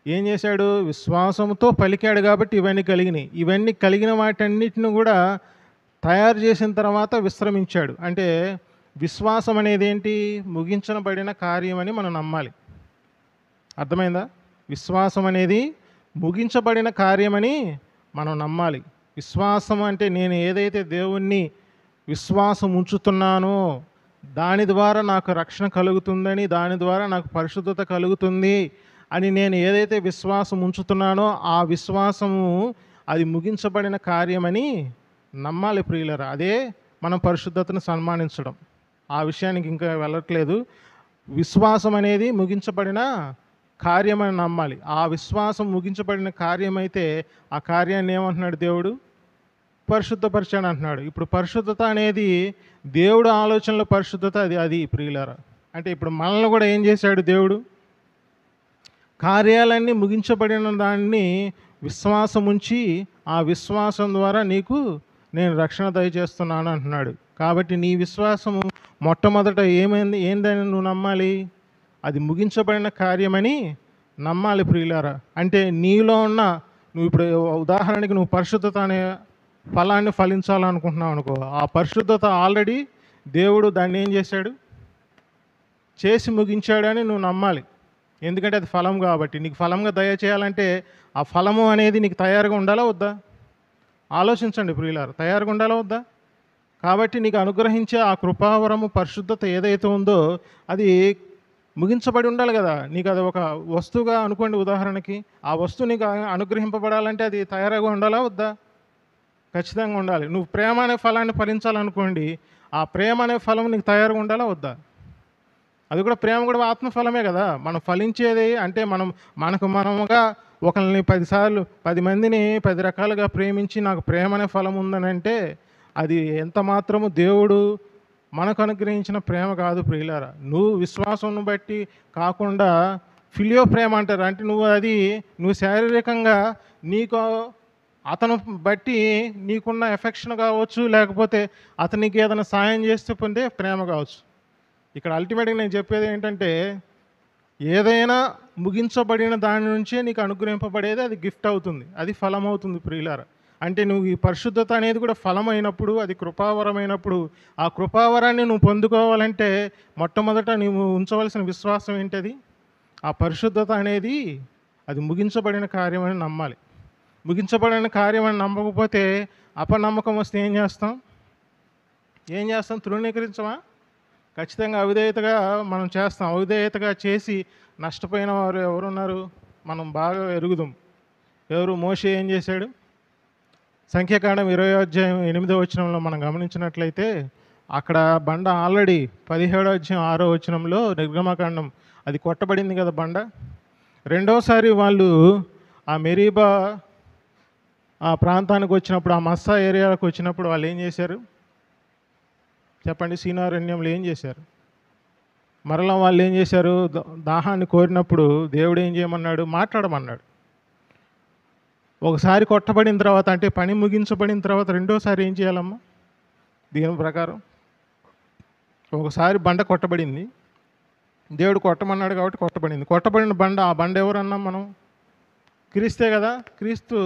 ఏం చేశాడు? విశ్వాసంతో పలికాడు కాబట్టి ఇవన్నీ కలిగినాయి. ఇవన్నీ కలిగిన వాటన్నిటిని కూడా తయారు చేసిన తర్వాత విశ్రమించాడు. అంటే విశ్వాసం అనేది ఏంటి? ముగించబడిన కార్యం అని మనం నమ్మాలి. అర్థమైందా? విశ్వాసం అనేది ముగించబడిన కార్యమని మనం నమ్మాలి. విశ్వాసం అంటే నేను ఏదైతే దేవుణ్ణి విశ్వాసం ఉంచుతున్నానో దాని ద్వారా నాకు రక్షణ కలుగుతుందని, దాని ద్వారా నాకు పరిశుద్ధత కలుగుతుంది అని నేను ఏదైతే విశ్వాసం ఉంచుతున్నానో ఆ విశ్వాసము అది ముగించబడిన కార్యమని నమ్మాలి ప్రియులరా. అదే మనం పరిశుద్ధతను సన్మానించడం. ఆ విషయానికి ఇంకా వెళ్ళట్లేదు. విశ్వాసం అనేది ముగించబడిన కార్యమని నమ్మాలి. ఆ విశ్వాసం ముగించబడిన కార్యమైతే ఆ కార్యాన్ని ఏమంటున్నాడు దేవుడు? పరిశుద్ధపరిచాడు అంటున్నాడు. ఇప్పుడు పరిశుద్ధత అనేది దేవుడు ఆలోచనలో పరిశుద్ధత అది ప్రియులారా. అంటే ఇప్పుడు మనల్ని కూడా ఏం చేశాడు దేవుడు? కార్యాలన్నీ ముగించబడిన దాన్ని విశ్వాసం ఉంచి ఆ విశ్వాసం ద్వారా నీకు నేను రక్షణ దయచేస్తున్నాను అంటున్నాడు. కాబట్టి నీ విశ్వాసము మొట్టమొదట ఏందని నువ్వు నమ్మాలి? అది ముగించబడిన కార్యమని నమ్మాలి ప్రియులారా. అంటే నీలో ఉన్న నువ్వు ఇప్పుడు ఉదాహరణకి నువ్వు పరిశుద్ధత అనే ఫలాన్ని ఫలించాలనుకుంటున్నావు అనుకో, ఆ పరిశుద్ధత ఆల్రెడీ దేవుడు దాన్ని ఏం చేశాడు? చేసి ముగించాడని నువ్వు నమ్మాలి. ఎందుకంటే అది ఫలం కాబట్టి. నీకు ఫలంగా దయచేయాలంటే ఆ ఫలము అనేది నీకు తయారుగా ఉండాలా వద్దా? ఆలోచించండి ప్రియులారా, తయారుగా ఉండాలా వద్దా? కాబట్టి నీకు అనుగ్రహించే ఆ కృపావరము పరిశుద్ధత ఏదైతే ఉందో అది ముగించబడి ఉండాలి కదా. నీకు అది ఒక వస్తువుగా అనుకోండి ఉదాహరణకి. ఆ వస్తువు నీకు అనుగ్రహింపబడాలంటే అది తయారుగా ఉండాలా వద్దా? ఖచ్చితంగా ఉండాలి. నువ్వు ప్రేమ అనే ఫలాన్ని ఫలించాలనుకోండి, ఆ ప్రేమ అనే ఫలం నీకు తయారుగా ఉండాలా వద్దా? అది కూడా ప్రేమ కూడా ఆత్మఫలమే కదా. మనం ఫలించేది అంటే మనముగా ఒకరిని 10 మందిని 10 రకాలుగా ప్రేమించి నాకు ప్రేమ అనే ఫలం ఉందని అంటే అది ఎంత మాత్రము దేవుడు మనకు అనుగ్రహించిన ప్రేమ కాదు ప్రియులారా. నువ్వు విశ్వాసం బట్టి కాకుండా ఫిలియో ప్రేమ అంటారు. అంటే నువ్వు శారీరకంగా నీకు అతను బట్టి నీకున్న ఎఫెక్షన్ కావచ్చు, లేకపోతే అతనికి ఏదైనా సాయం చేస్తే పొందే ప్రేమ కావచ్చు. ఇక్కడ అల్టిమేట్గా నేను చెప్పేది ఏంటంటే, ఏదైనా ముగించబడిన దాని నుంచే నీకు అనుగ్రహింపబడేది అది గిఫ్ట్ అవుతుంది, అది ఫలం అవుతుంది ప్రియులారా. అంటే నువ్వు ఈ పరిశుద్ధత అనేది కూడా ఫలమైనప్పుడు, అది కృపావరమైనప్పుడు, ఆ కృపావరాన్ని నువ్వు పొందుకోవాలంటే మొట్టమొదట నువ్వు ఉంచవలసిన విశ్వాసం ఏంటది? ఆ పరిశుద్ధత అనేది అది ముగించబడిన కార్యం అని నమ్మాలి. ముగించబడిన కార్యం అని నమ్మకపోతే అపనమ్మకం వస్తే ఏం చేస్తాం? తృణీకరించమా? ఖచ్చితంగా అవిధేయతగా మనం చేస్తాం. అవిధేయతగా చేసి నష్టపోయిన వారు ఎవరున్నారు? మనం బాగా ఎరుగుదాం. ఎవరు? మోషే ఏం చేశాడు? సంఖ్యాకాండం 20వ అధ్యాయం 8వ వచనంలో మనం గమనించినట్లయితే అక్కడ బండ ఆల్రెడీ 17వ అధ్యాయం 6వ వచనంలో నిర్గమకాండం అది కొట్టబడింది కదా బండ. రెండోసారి వాళ్ళు ఆ మెరీబా ఆ ప్రాంతానికి వచ్చినప్పుడు, ఆ మస్సా ఏరియాలకు వచ్చినప్పుడు వాళ్ళు ఏం చేశారు చెప్పండి? సీనారణ్యంలో ఏం చేశారు? మరలా వాళ్ళు ఏం చేశారు? దాహాన్ని కోరినప్పుడు దేవుడు ఏం చేయమన్నాడు? మాట్లాడమన్నాడు. ఒకసారి కొట్టబడిన తర్వాత, అంటే పని ముగించబడిన తర్వాత రెండోసారి ఏం చేయాలమ్మా? దీని ప్రకారం ఒకసారి బండ కొట్టబడింది, దేవుడు కొట్టమన్నాడు కాబట్టి కొట్టబడింది. కొట్టబడిన బండ, ఆ బండ ఎవరన్నాం మనం? క్రీస్తే కదా. క్రీస్తు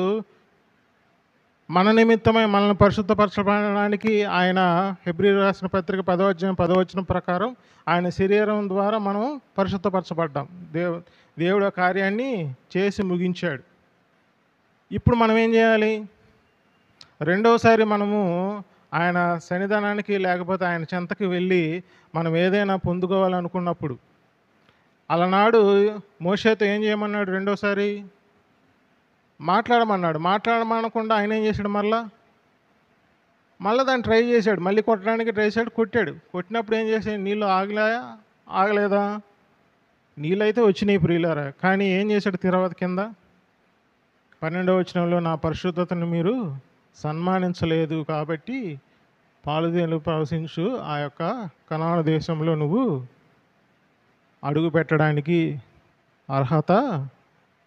మన నిమిత్తమై మనల్ని పరిశుద్ధపరచబడడానికి ఆయన హెబ్రీయులకు రాసిన పత్రిక 10వ అధ్యాయం 10వ వచనం ప్రకారం ఆయన శరీరం ద్వారా మనం పరిశుద్ధపరచబడ్డాం. దేవుడు ఆ కార్యాన్ని చేసి ముగించాడు. ఇప్పుడు మనం ఏం చేయాలి? రెండవసారి మనము ఆయన సన్నిధానానికి లేకపోతే ఆయన చెంతకి వెళ్ళి మనం ఏదైనా పొందుకోవాలనుకున్నప్పుడు, అలనాడు మోషేతో ఏం చేయమన్నాడు? రెండోసారి మాట్లాడమన్నాడు. మాట్లాడమనకుండా ఆయన ఏం చేశాడు? మళ్ళీ దాన్ని ట్రై చేశాడు. మళ్ళీ కొట్టడానికి ట్రై చేశాడు, కొట్టాడు. కొట్టినప్పుడు ఏం చేశాడు? నీళ్ళు ఆగలేదా? నీళ్ళు అయితే వచ్చినాయి ప్రియులారా. కానీ ఏం చేశాడు? తర్వాత కింద 12వ వచనంలో, నా పరిశుద్ధతను మీరు సన్మానించలేదు కాబట్టి పాలుదేలు ప్రవశించు ఆ యొక్క కనాను దేశంలో నువ్వు అడుగు పెట్టడానికి అర్హత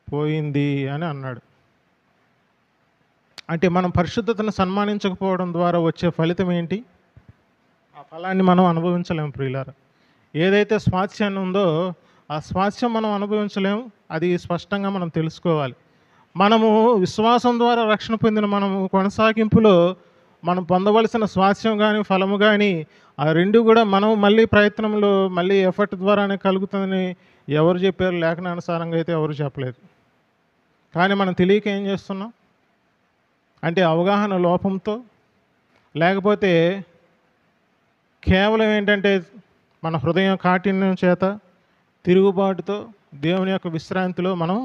పోయింది అని అన్నాడు. అంటే మనం పరిశుద్ధతను సన్మానించకపోవడం ద్వారా వచ్చే ఫలితం ఏంటి? ఆ ఫలాన్ని మనం అనుభవించలేము ప్రియులారా. ఏదైతే స్వాస్థ్యాన్ని ఉందో ఆ స్వాస్థ్యం మనం అనుభవించలేము. అది స్పష్టంగా మనం తెలుసుకోవాలి. మనము విశ్వాసం ద్వారా రక్షణ పొందిన మనము కొనసాగింపులో మనం పొందవలసిన స్వాస్థ్యం కానీ ఫలము కానీ ఆ రెండు కూడా మనం మళ్ళీ ప్రయత్నంలో మళ్ళీ ఎఫర్ట్ ద్వారానే కలుగుతుందని ఎవరు చెప్పారు? లేఖనానుసారంగా అయితే ఎవరు చెప్పలేదు. కానీ మనం తెలియక ఏం చేస్తున్నాం అంటే అవగాహన లోపంతో, లేకపోతే కేవలం ఏంటంటే మన హృదయం కాఠిన్యం చేత, తిరుగుబాటుతో దేవుని యొక్క విశ్రాంతిలో మనం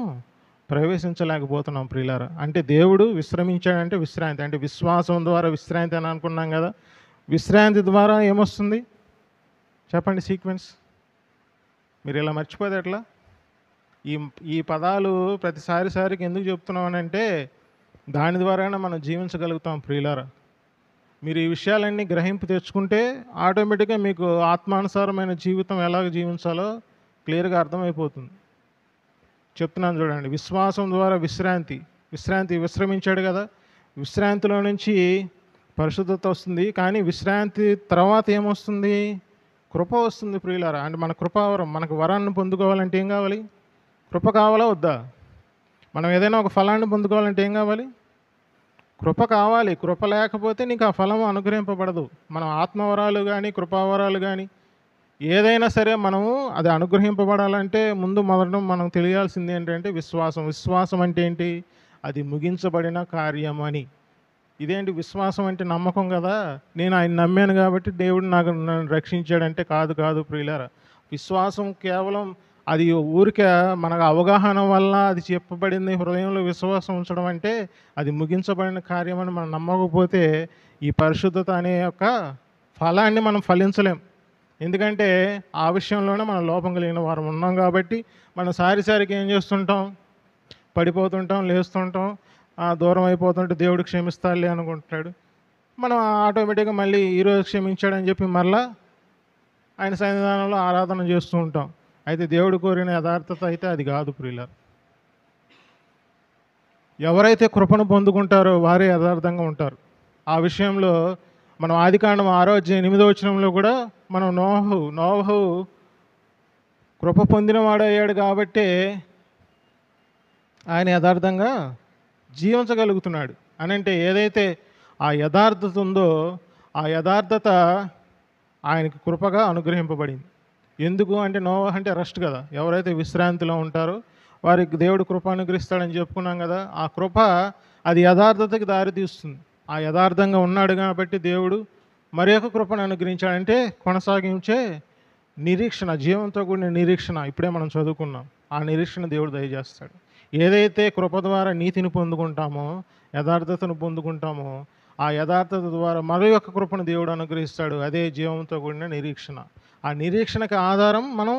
ప్రవేశించలేకపోతున్నాం ప్రియులారా. అంటే దేవుడు విశ్రమించాడంటే విశ్రాంతి, అంటే విశ్వాసం ద్వారా విశ్రాంతి అని అనుకున్నాం కదా. విశ్రాంతి ద్వారా ఏమొస్తుంది చెప్పండి? సీక్వెన్స్. మీరు ఇలా మర్చిపోతే ఎట్లా? ఈ పదాలు ప్రతిసారికి ఎందుకు చెప్తున్నామనంటే దాని ద్వారానే మనం జీవించగలుగుతాం ప్రియులారా. మీరు ఈ విషయాలన్నీ గ్రహింపు తెచ్చుకుంటే ఆటోమేటిక్గా మీకు ఆత్మానుసారమైన జీవితం ఎలాగ జీవించాలో క్లియర్గా అర్థమైపోతుంది. చెప్తున్నాను చూడండి. విశ్వాసం ద్వారా విశ్రమించాడు కదా. విశ్రాంతిలో నుంచి పరిశుద్ధత వస్తుంది. కానీ విశ్రాంతి తర్వాత ఏమొస్తుంది? కృప వస్తుంది ప్రియులారా. అంటే మన కృపావరం, మనకు వరాన్ని పొందుకోవాలంటే ఏం కావాలి? కృప కావాలా వద్దా? మనం ఏదైనా ఒక ఫలాన్ని పొందుకోవాలంటే ఏం కావాలి? కృప కావాలి. కృప లేకపోతే నీకు ఆ ఫలం అనుగ్రహింపబడదు. మనం ఆత్మవరాలు కానీ కృపావరాలు కానీ ఏదైనా సరే మనము అది అనుగ్రహింపబడాలంటే మొదట మనం తెలియాల్సింది ఏంటంటే విశ్వాసం. విశ్వాసం అంటే ఏంటి? అది ముగించబడిన కార్యం అని. ఇదేంటి విశ్వాసం అంటే? నమ్మకం కదా. నేను ఆయన నమ్మాను కాబట్టి దేవుడు నన్ను రక్షించాడంటే కాదు ప్రియులారా. విశ్వాసం కేవలం అది ఊరికే మనకు అవగాహన వల్ల అది చెప్పబడింది. హృదయంలో విశ్వాసం ఉంచడం అంటే అది ముగించబడిన కార్యం అని మనం నమ్మకపోతే ఈ పరిశుద్ధత అనే యొక్క ఫలాన్ని మనం ఫలించలేం. ఎందుకంటే ఆ విషయంలోనే మనం లోపం కలిగిన వారం ఉన్నాం కాబట్టి మనం సారికి ఏం చేస్తుంటాం? పడిపోతుంటాం, లేస్తుంటాం, దూరం అయిపోతుంటే దేవుడు క్షమిస్తాడులే అనుకుంటాడు. మనం ఆటోమేటిక్గా మళ్ళీ ఈరోజు క్షమించాడని చెప్పి మరలా ఆయన సన్నిధానంలో ఆరాధన చేస్తూ ఉంటాం. అయితే దేవుడు కోరిన యథార్థత అయితే అది కాదు ప్రియులారా. ఎవరైతే కృపను పొందుకుంటారో వారే యథార్థంగా ఉంటారు. ఆ విషయంలో మనం ఆదికాండం 6:8 కూడా మనం నోవహు కృప పొందినవాడయ్యాడు కాబట్టే ఆయన యథార్థంగా జీవించగలుగుతున్నాడు. అనంటే ఏదైతే ఆ యథార్థత ఉందో ఆ యథార్థత ఆయనకి కృపగా అనుగ్రహింపబడింది. ఎందుకు అంటే నోవహు అంటే రెస్ట్ కదా. ఎవరైతే విశ్రాంతిలో ఉంటారో వారికి దేవుడు కృప అనుగ్రహిస్తాడని చెప్పుకున్నాం కదా. ఆ కృప అది యథార్థతకి దారితీస్తుంది. ఆ యథార్థంగా ఉన్నాడు కాబట్టి దేవుడు మరి ఒక కృపను అనుగ్రహించాడంటే కొనసాగించే నిరీక్షణ, జీవంతో కూడిన నిరీక్షణ ఇప్పుడే మనం చదువుకున్నాం. ఆ నిరీక్షణ దేవుడు దయచేస్తాడు. ఏదైతే కృప ద్వారా నీతిని పొందుకుంటామో, యథార్థతను పొందుకుంటామో, ఆ యథార్థత ద్వారా మరి యొక్క కృపను దేవుడు అనుగ్రహిస్తాడు. అదే జీవంతో కూడిన నిరీక్షణ. ఆ నిరీక్షణకి ఆధారం మనం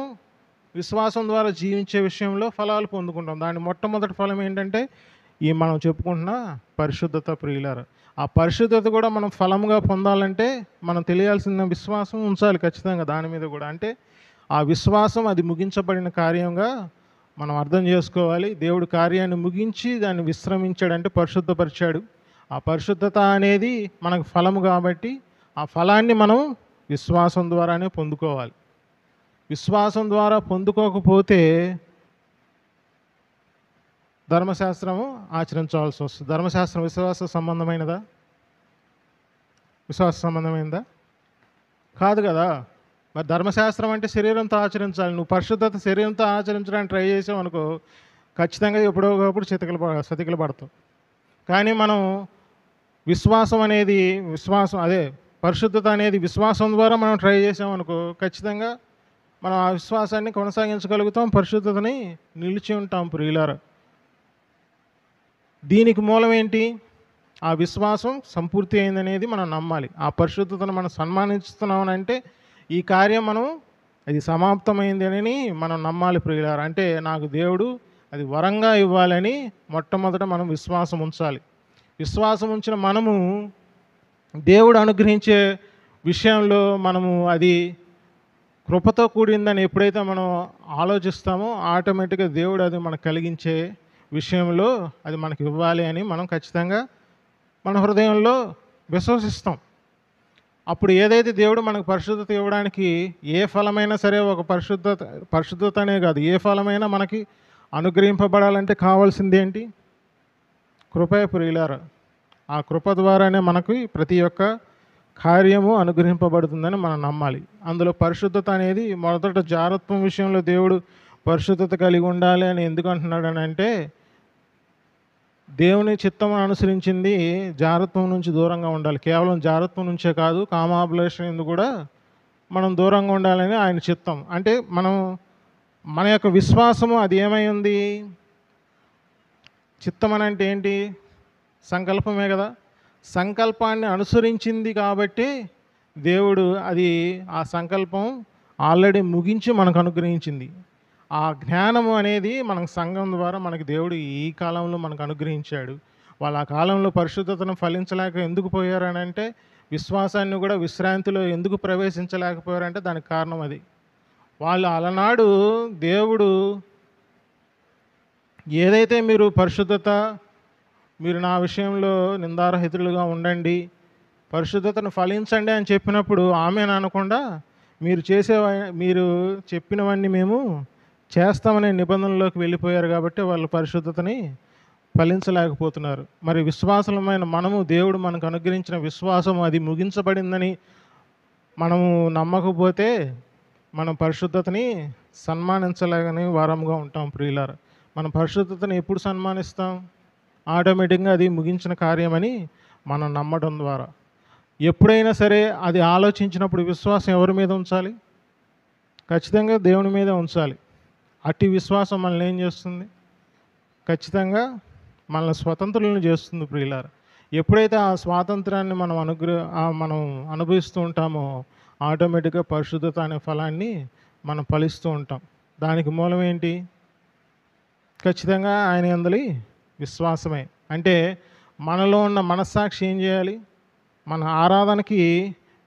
విశ్వాసం ద్వారా జీవించే విషయంలో ఫలాలు పొందుకుంటాం. దాని మొట్టమొదటి ఫలం ఏంటంటే ఈ మనం చెప్పుకుంటున్న పరిశుద్ధత ప్రియులారా. ఆ పరిశుద్ధత కూడా మనం ఫలంగా పొందాలంటే మనం తెలియాల్సిన విశ్వాసం ఉంచాలి ఖచ్చితంగా దాని మీద కూడా. అంటే ఆ విశ్వాసం అది ముగించబడిన కార్యంగా మనం అర్థం చేసుకోవాలి. దేవుడు కార్యాన్ని ముగించి దాన్ని విశ్రమించాడంటే పరిశుద్ధపరిచాడు. ఆ పరిశుద్ధత అనేది మనకు ఫలము కాబట్టి ఆ ఫలాన్ని మనం విశ్వాసం ద్వారానే పొందుకోవాలి. విశ్వాసం ద్వారా పొందుకోకపోతే ధర్మశాస్త్రము ఆచరించవలసి వస్తుంది. ధర్మశాస్త్రం విశ్వాస సంబంధమైనదా? విశ్వాస సంబంధమైనదా? కాదు కదా. మరి ధర్మశాస్త్రం అంటే శరీరంతో ఆచరించాలి. నువ్వు పరిశుద్ధత శరీరంతో ఆచరించడానికి ట్రై చేసావు అనుకో, ఖచ్చితంగా ఎప్పుడో ఒకప్పుడు సతికిల పడతావు. కానీ మనం విశ్వాసం అనేది పరిశుద్ధత అనేది విశ్వాసం ద్వారా మనం ట్రై చేసామనుకో, ఖచ్చితంగా మనం ఆ విశ్వాసాన్ని కొనసాగించగలుగుతాం, పరిశుద్ధతని నిలిచి ఉంటాం ప్రియులారా. దీనికి మూలం ఏంటి? ఆ విశ్వాసం సంపూర్తి అయిందనేది మనం నమ్మాలి. ఆ పరిశుద్ధతను మనం సన్మానిస్తున్నామనంటే ఈ కార్యం అది సమాప్తమైంది అని మనం నమ్మాలి ప్రియులారా. అంటే నాకు దేవుడు అది వరంగా ఇవ్వాలని మొట్టమొదట మనం విశ్వాసం ఉంచాలి. విశ్వాసం ఉంచిన మనము దేవుడు అనుగ్రహించే విషయంలో మనము అది కృపతో కూడిందని ఎప్పుడైతే మనం ఆలోచిస్తామో ఆటోమేటిక్గా దేవుడు అది మనకు కలిగించే విషయంలో అది మనకి ఇవ్వాలి అని మనం ఖచ్చితంగా మన హృదయంలో విశ్వసిస్తాం. అప్పుడు ఏదైతే దేవుడు మనకు పరిశుద్ధత ఇవ్వడానికి ఏ ఫలమైనా సరే, ఒక పరిశుద్ధత అనే కాదు, ఏ ఫలమైనా మనకి అనుగ్రహింపబడాలంటే కావాల్సింది ఏంటి? కృపే ప్రియులారా. ఆ కృప ద్వారానే మనకి ప్రతి ఒక్క కార్యము అనుగ్రహింపబడుతుందని మనం నమ్మాలి. అందులో పరిశుద్ధత అనేది మొదట జారత్వం విషయంలో దేవుడు పరిశుద్ధత కలిగి ఉండాలి అని ఎందుకు అంటున్నాడు అంటే దేవుని చిత్తం అనుసరించింది జారత్వం నుంచి దూరంగా ఉండాలి. కేవలం జారత్వం నుంచే కాదు, కామాభిలాష కూడా మనం దూరంగా ఉండాలని ఆయన చిత్తం. అంటే మన యొక్క విశ్వాసము అది ఏమై ఉంది? చిత్తం అని అంటే ఏంటి? సంకల్పమే కదా. సంకల్పాన్ని అనుసరించింది కాబట్టి దేవుడు ఆ సంకల్పం ఆల్రెడీ ముగించి మనకు అనుగ్రహించింది. ఆ జ్ఞానము అనేది మనకు సంఘం ద్వారా మనకి దేవుడు ఈ కాలంలో మనకు అనుగ్రహించాడు. వాళ్ళు ఆ కాలంలో పరిశుద్ధతను ఫలించలేక ఎందుకు పోయారని అంటే, విశ్వాసాన్ని కూడా విశ్రాంతిలో ఎందుకు ప్రవేశించలేకపోయారంటే దానికి కారణం అది. వాళ్ళు అలనాడు దేవుడు ఏదైతే మీరు మీరు నా విషయంలో నిందారహితులుగా ఉండండి, పరిశుద్ధతను ఫలించండి అని చెప్పినప్పుడు ఆమెను అనకుండా మీరు చెప్పినవన్నీ మేము చేస్తామనే నిబంధనలోకి వెళ్ళిపోయారు కాబట్టి వాళ్ళు పరిశుద్ధతని ఫలించలేకపోతున్నారు. మరి విశ్వాసమైన మనము దేవుడు మనకు అనుగ్రహించిన విశ్వాసం అది ముగించబడిందని మనము నమ్మకపోతే మనం పరిశుద్ధతని సన్మానించలేని వారంగా ఉంటాం ప్రియులారా. మనం పరిశుద్ధతని ఎప్పుడు సన్మానిస్తాం? ఆటోమేటిక్గా అది ముగించిన కార్యమని మనం నమ్మడం ద్వారా. ఎప్పుడైనా సరే అది ఆలోచించినప్పుడు విశ్వాసం ఎవరి మీద ఉంచాలి? ఖచ్చితంగా దేవుని మీద ఉంచాలి. అట్టి విశ్వాసం మనల్ని ఏం చేస్తుంది? ఖచ్చితంగా మనల్ని స్వతంత్రులను చేస్తుంది ప్రియులారా. ఎప్పుడైతే ఆ స్వాతంత్రాన్ని మనం అనుభవిస్తూ ఉంటామో ఆటోమేటిక్గా పరిశుద్ధత అనే ఫలాన్ని మనం ఫలిస్తూ ఉంటాం. దానికి మూలం ఏంటి? ఖచ్చితంగా ఆయన యందలి విశ్వాసమే. అంటే మనలో ఉన్న మనస్సాక్షి ఏం చేయాలి? మన ఆరాధనకి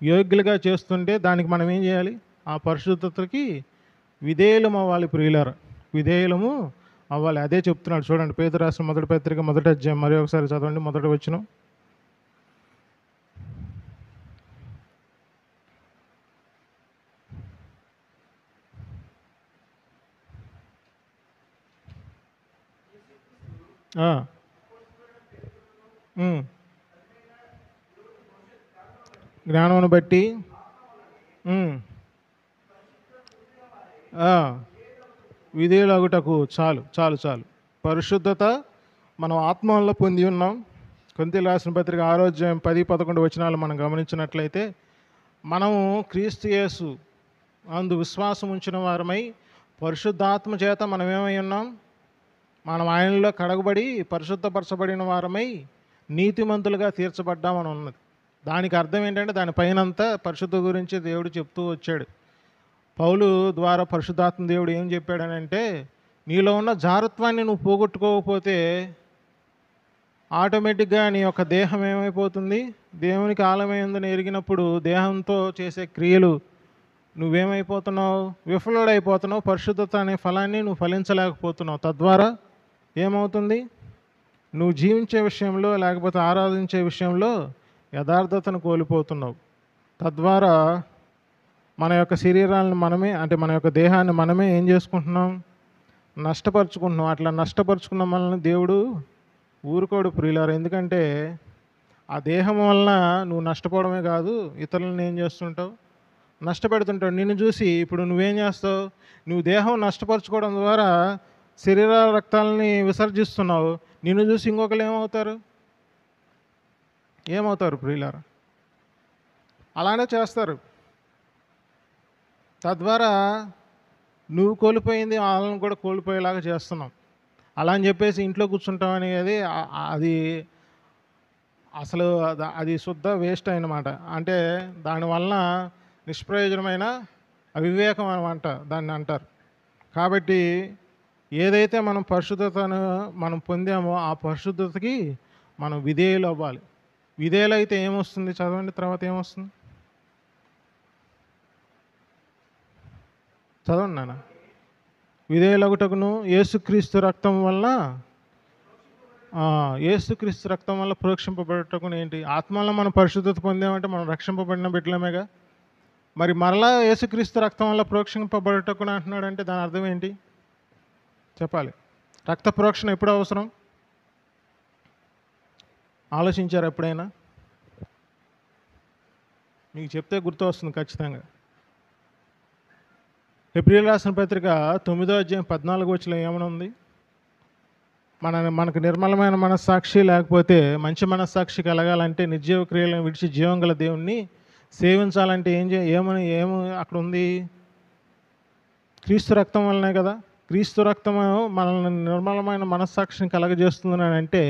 యోగ్యులుగా చేస్తుంటే దానికి మనం ఏం చేయాలి? ఆ పరిశుద్ధతకి విధేయులం అవ్వాలి ప్రియులారా. విధేయులము అవ్వాలి. అదే చెప్తున్నాడు చూడండి. పేతురు రాసిన మొదటి పత్రిక మొదటి అధ్యాయం మరి ఒకసారి చదవండి. మొదటి వచనం. ఆ. ఉమ్. జ్ఞానమును బట్టి ఉమ్. ఆ. విధేయులగుటకు చాలు చాలు చాలు. పరిశుద్ధత మనం ఆత్మ వల్ల పొంది ఉన్నాం. కొరింథీయులకు రాసిన పత్రిక 6వ అధ్యాయం 10-11 వచనాలు మనం గమనించినట్లయితే, మనము క్రీస్తు యేసు అందు విశ్వాసం ఉంచిన వారమై పరిశుద్ధాత్మ చేత మనం ఏమై ఉన్నాం? మనం ఆయనలో కడగబడి పరిశుద్ధపరచబడిన వారమై నీతిమంతులుగా తీర్చబడ్డామని ఉన్నది. దానికి అర్థం ఏంటంటే దాని పైనంతా పరిశుద్ధ గురించి దేవుడు చెప్తూ వచ్చాడు. పౌలు ద్వారా పరిశుద్ధాత్మ దేవుడు ఏం చెప్పాడనంటే, నీలో ఉన్న జారత్వాన్ని నువ్వు పోగొట్టుకోకపోతే ఆటోమేటిక్గా నీ యొక్క దేహం ఏమైపోతుంది? దేవునికి ఆలయమైందని ఎరిగినప్పుడు దేహంతో చేసే క్రియలు నువ్వేమైపోతున్నావు? విఫలుడైపోతున్నావు. పరిశుద్ధత అనే ఫలాన్ని నువ్వు ఫలించలేకపోతున్నావు. తద్వారా ఏమవుతుంది? నువ్వు జీవించే విషయంలో లేకపోతే ఆరాధించే విషయంలో యథార్థతను కోల్పోతున్నావు. తద్వారా మన యొక్క శరీరాలను మనమే, అంటే మన యొక్క దేహాన్ని మనమే ఏం చేసుకుంటున్నాం? నష్టపరుచుకుంటున్నాం. అట్లా నష్టపరుచుకున్న మనల్ని దేవుడు ఊరుకోడు ప్రియులారు. ఎందుకంటే ఆ దేహం వలన నువ్వు నష్టపోవడమే కాదు, ఇతరులను ఏం చేస్తుంటావు? నష్టపెడుతుంటావు. నిన్ను చూసి ఇప్పుడు నువ్వేం చేస్తావు? నువ్వు దేహం నష్టపరుచుకోవడం ద్వారా శరీర రక్తాలని విసర్జిస్తున్నావు. నిన్ను చూసి ఇంకొకరు ఏమవుతారు? ఏమవుతారు ప్రియులారా? అలానే చేస్తారు. తద్వారా నువ్వు కోల్పోయింది వాళ్ళని కూడా కోల్పోయేలాగా చేస్తున్నాం. అలా అని చెప్పేసి ఇంట్లో కూర్చుంటాం అనేది అది అసలు అది శుద్ధ వేస్ట్ అన్నమాట. అంటే దానివలన నిష్ప్రయోజనమైన అవివేకం అనమాట దాన్ని అంటారు. కాబట్టి ఏదైతే మనం పరిశుద్ధతను మనం పొందామో ఆ పరిశుద్ధతకి మనం విధేయులు అవ్వాలి. విధేయులు అయితే ఏమొస్తుంది? చదవండి, తర్వాత ఏమొస్తుంది? చదవండి నాన్న. విధేయులగుటకును యేసుక్రీస్తు రక్తం వల్ల యేసుక్రీస్తు రక్తం వల్ల ప్రోక్షింపబడటకును ఏంటి? ఆత్మ వల్ల మనం పరిశుద్ధత పొందామంటే మనం రక్షింపబడిన బిడ్డలమేగా. మరి మరలా యేసుక్రీస్తు రక్తం వల్ల ప్రోక్షింపబడటకును అంటున్నాడంటే దాని అర్థం ఏంటి చెప్పాలి? రక్త ప్రోక్షణ ఎప్పుడు అవసరం? ఆలోచించారు ఎప్పుడైనా? మీకు చెప్తే గుర్తు వస్తుంది ఖచ్చితంగా. హెబ్రీయులకు రాసిన పత్రిక 9వ అధ్యాయం 14వ వచనం ఏమని ఉంది? మనకు నిర్మలమైన మనస్సాక్షి లేకపోతే మంచి మనస్సాక్షి కలగాలంటే నిర్జీవ క్రియలను విడిచి జీవం గల దేవుణ్ణి సేవించాలంటే ఏమని అక్కడ ఉంది? క్రీస్తు రక్తం వల్లనే కదా. క్రీస్తు రక్తం మనల్ని నిర్మలమైన మనస్సాక్షిని కలగజేస్తుందని అంటే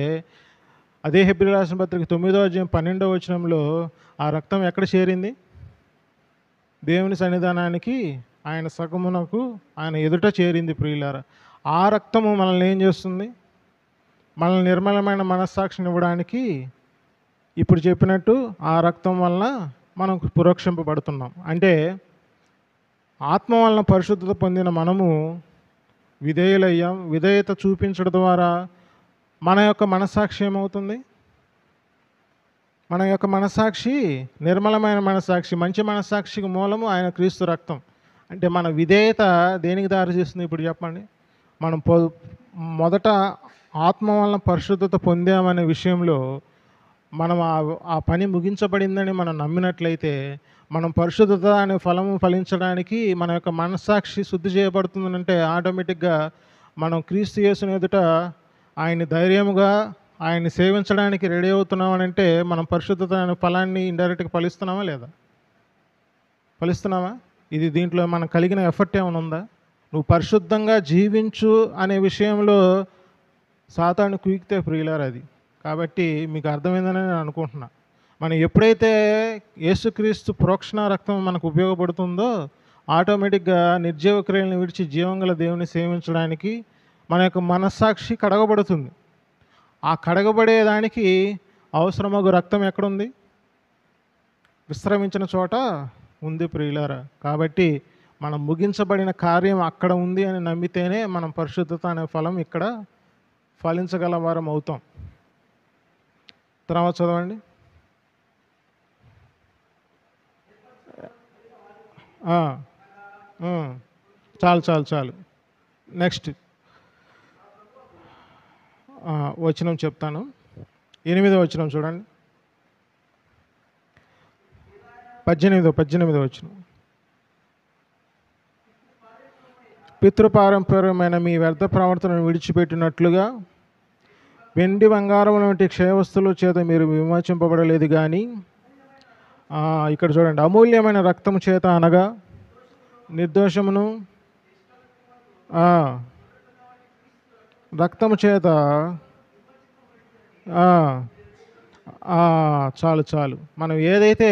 అదే హెబ్రీయులకు రాసిన పత్రిక 9వ అధ్యాయం 12వ వచనంలో ఆ రక్తం ఎక్కడ చేరింది? దేవుని సన్నిధానానికి ఆయన సగమునకు ఆయన ఎదుట చేరింది ప్రియులారా. ఆ రక్తము మనల్ని ఏం చేస్తుంది? మనల్ని నిర్మలమైన మనస్సాక్షిని ఇవ్వడానికి ఇప్పుడు చెప్పినట్టు ఆ రక్తం వలన మనం పురోక్షింపబడుతున్నాం. అంటే ఆత్మ వలన పరిశుద్ధత పొందిన మనము విధేయులయ్యాం. విధేయత చూపించడం ద్వారా మన యొక్క మనస్సాక్షి ఏమవుతుంది? మన యొక్క మనస్సాక్షి నిర్మలమైన మనస్సాక్షి, మంచి మనస్సాక్షికి మూలము ఆయన క్రీస్తు రక్తం. అంటే మన విధేయత దేనికి దారి చేస్తుంది ఇప్పుడు చెప్పండి? మనం మొదట ఆత్మ వలన పరిశుద్ధత పొందామనే విషయంలో మనం ఆ పని ముగించబడిందని మనం నమ్మినట్లయితే మనం పరిశుద్ధత అనే ఫలము ఫలించడానికి మన యొక్క మనస్సాక్షి శుద్ధి చేయబడుతుందంటే ఆటోమేటిక్గా మనం క్రీస్తు యేసుని ఎదుట ఆయన్ని ధైర్యముగా ఆయన్ని సేవించడానికి రెడీ అవుతున్నామనంటే మనం పరిశుద్ధత అనే ఫలాన్ని ఇండైరెక్ట్గా ఫలిస్తున్నామా లేదా? ఫలిస్తున్నామా? ఇది దీంట్లో మనం కలిగిన ఎఫర్ట్ ఏమైనా ఉందా? నువ్వు పరిశుద్ధంగా జీవించు అనే విషయంలో సాతాను కుయికితే ప్రియులారు అది. కాబట్టి మీకు అర్థమైందని నేను అనుకుంటున్నా. మనం ఎప్పుడైతే యేసుక్రీస్తు ప్రోక్షణ రక్తం మనకు ఉపయోగపడుతుందో ఆటోమేటిక్గా నిర్జీవ క్రియలను విడిచి జీవంగల దేవుని సేవించడానికి మన యొక్క మనస్సాక్షి కడగబడుతుంది. ఆ కడగబడేదానికి అవసరమగు రక్తం ఎక్కడుంది? విశ్రమించిన చోట ఉంది ప్రియులారా. కాబట్టి మనం ముగించబడిన కార్యం అక్కడ ఉంది అని నమ్మితేనే మనం పరిశుద్ధత అనే ఫలం ఇక్కడ ఫలించగల వారం అవుతాం. తర్వాత చదవండి. చాలు చాలు చాలు. నెక్స్ట్ వచనం చెప్తాను. 8వ వచనం చూడండి. 18వ వచనం. పితృపారంపర్యమైన మీ వ్యర్థ ప్రవర్తనను విడిచిపెట్టినట్లుగా వెండి బంగారం వంటి క్షయవస్తువుల చేత మీరు విమోచింపబడలేదు కానీ, ఇక్కడ చూడండి, అమూల్యమైన రక్తము చేత అనగా నిర్దోషమును రక్తము చేత చాలు చాలు. మనం ఏదైతే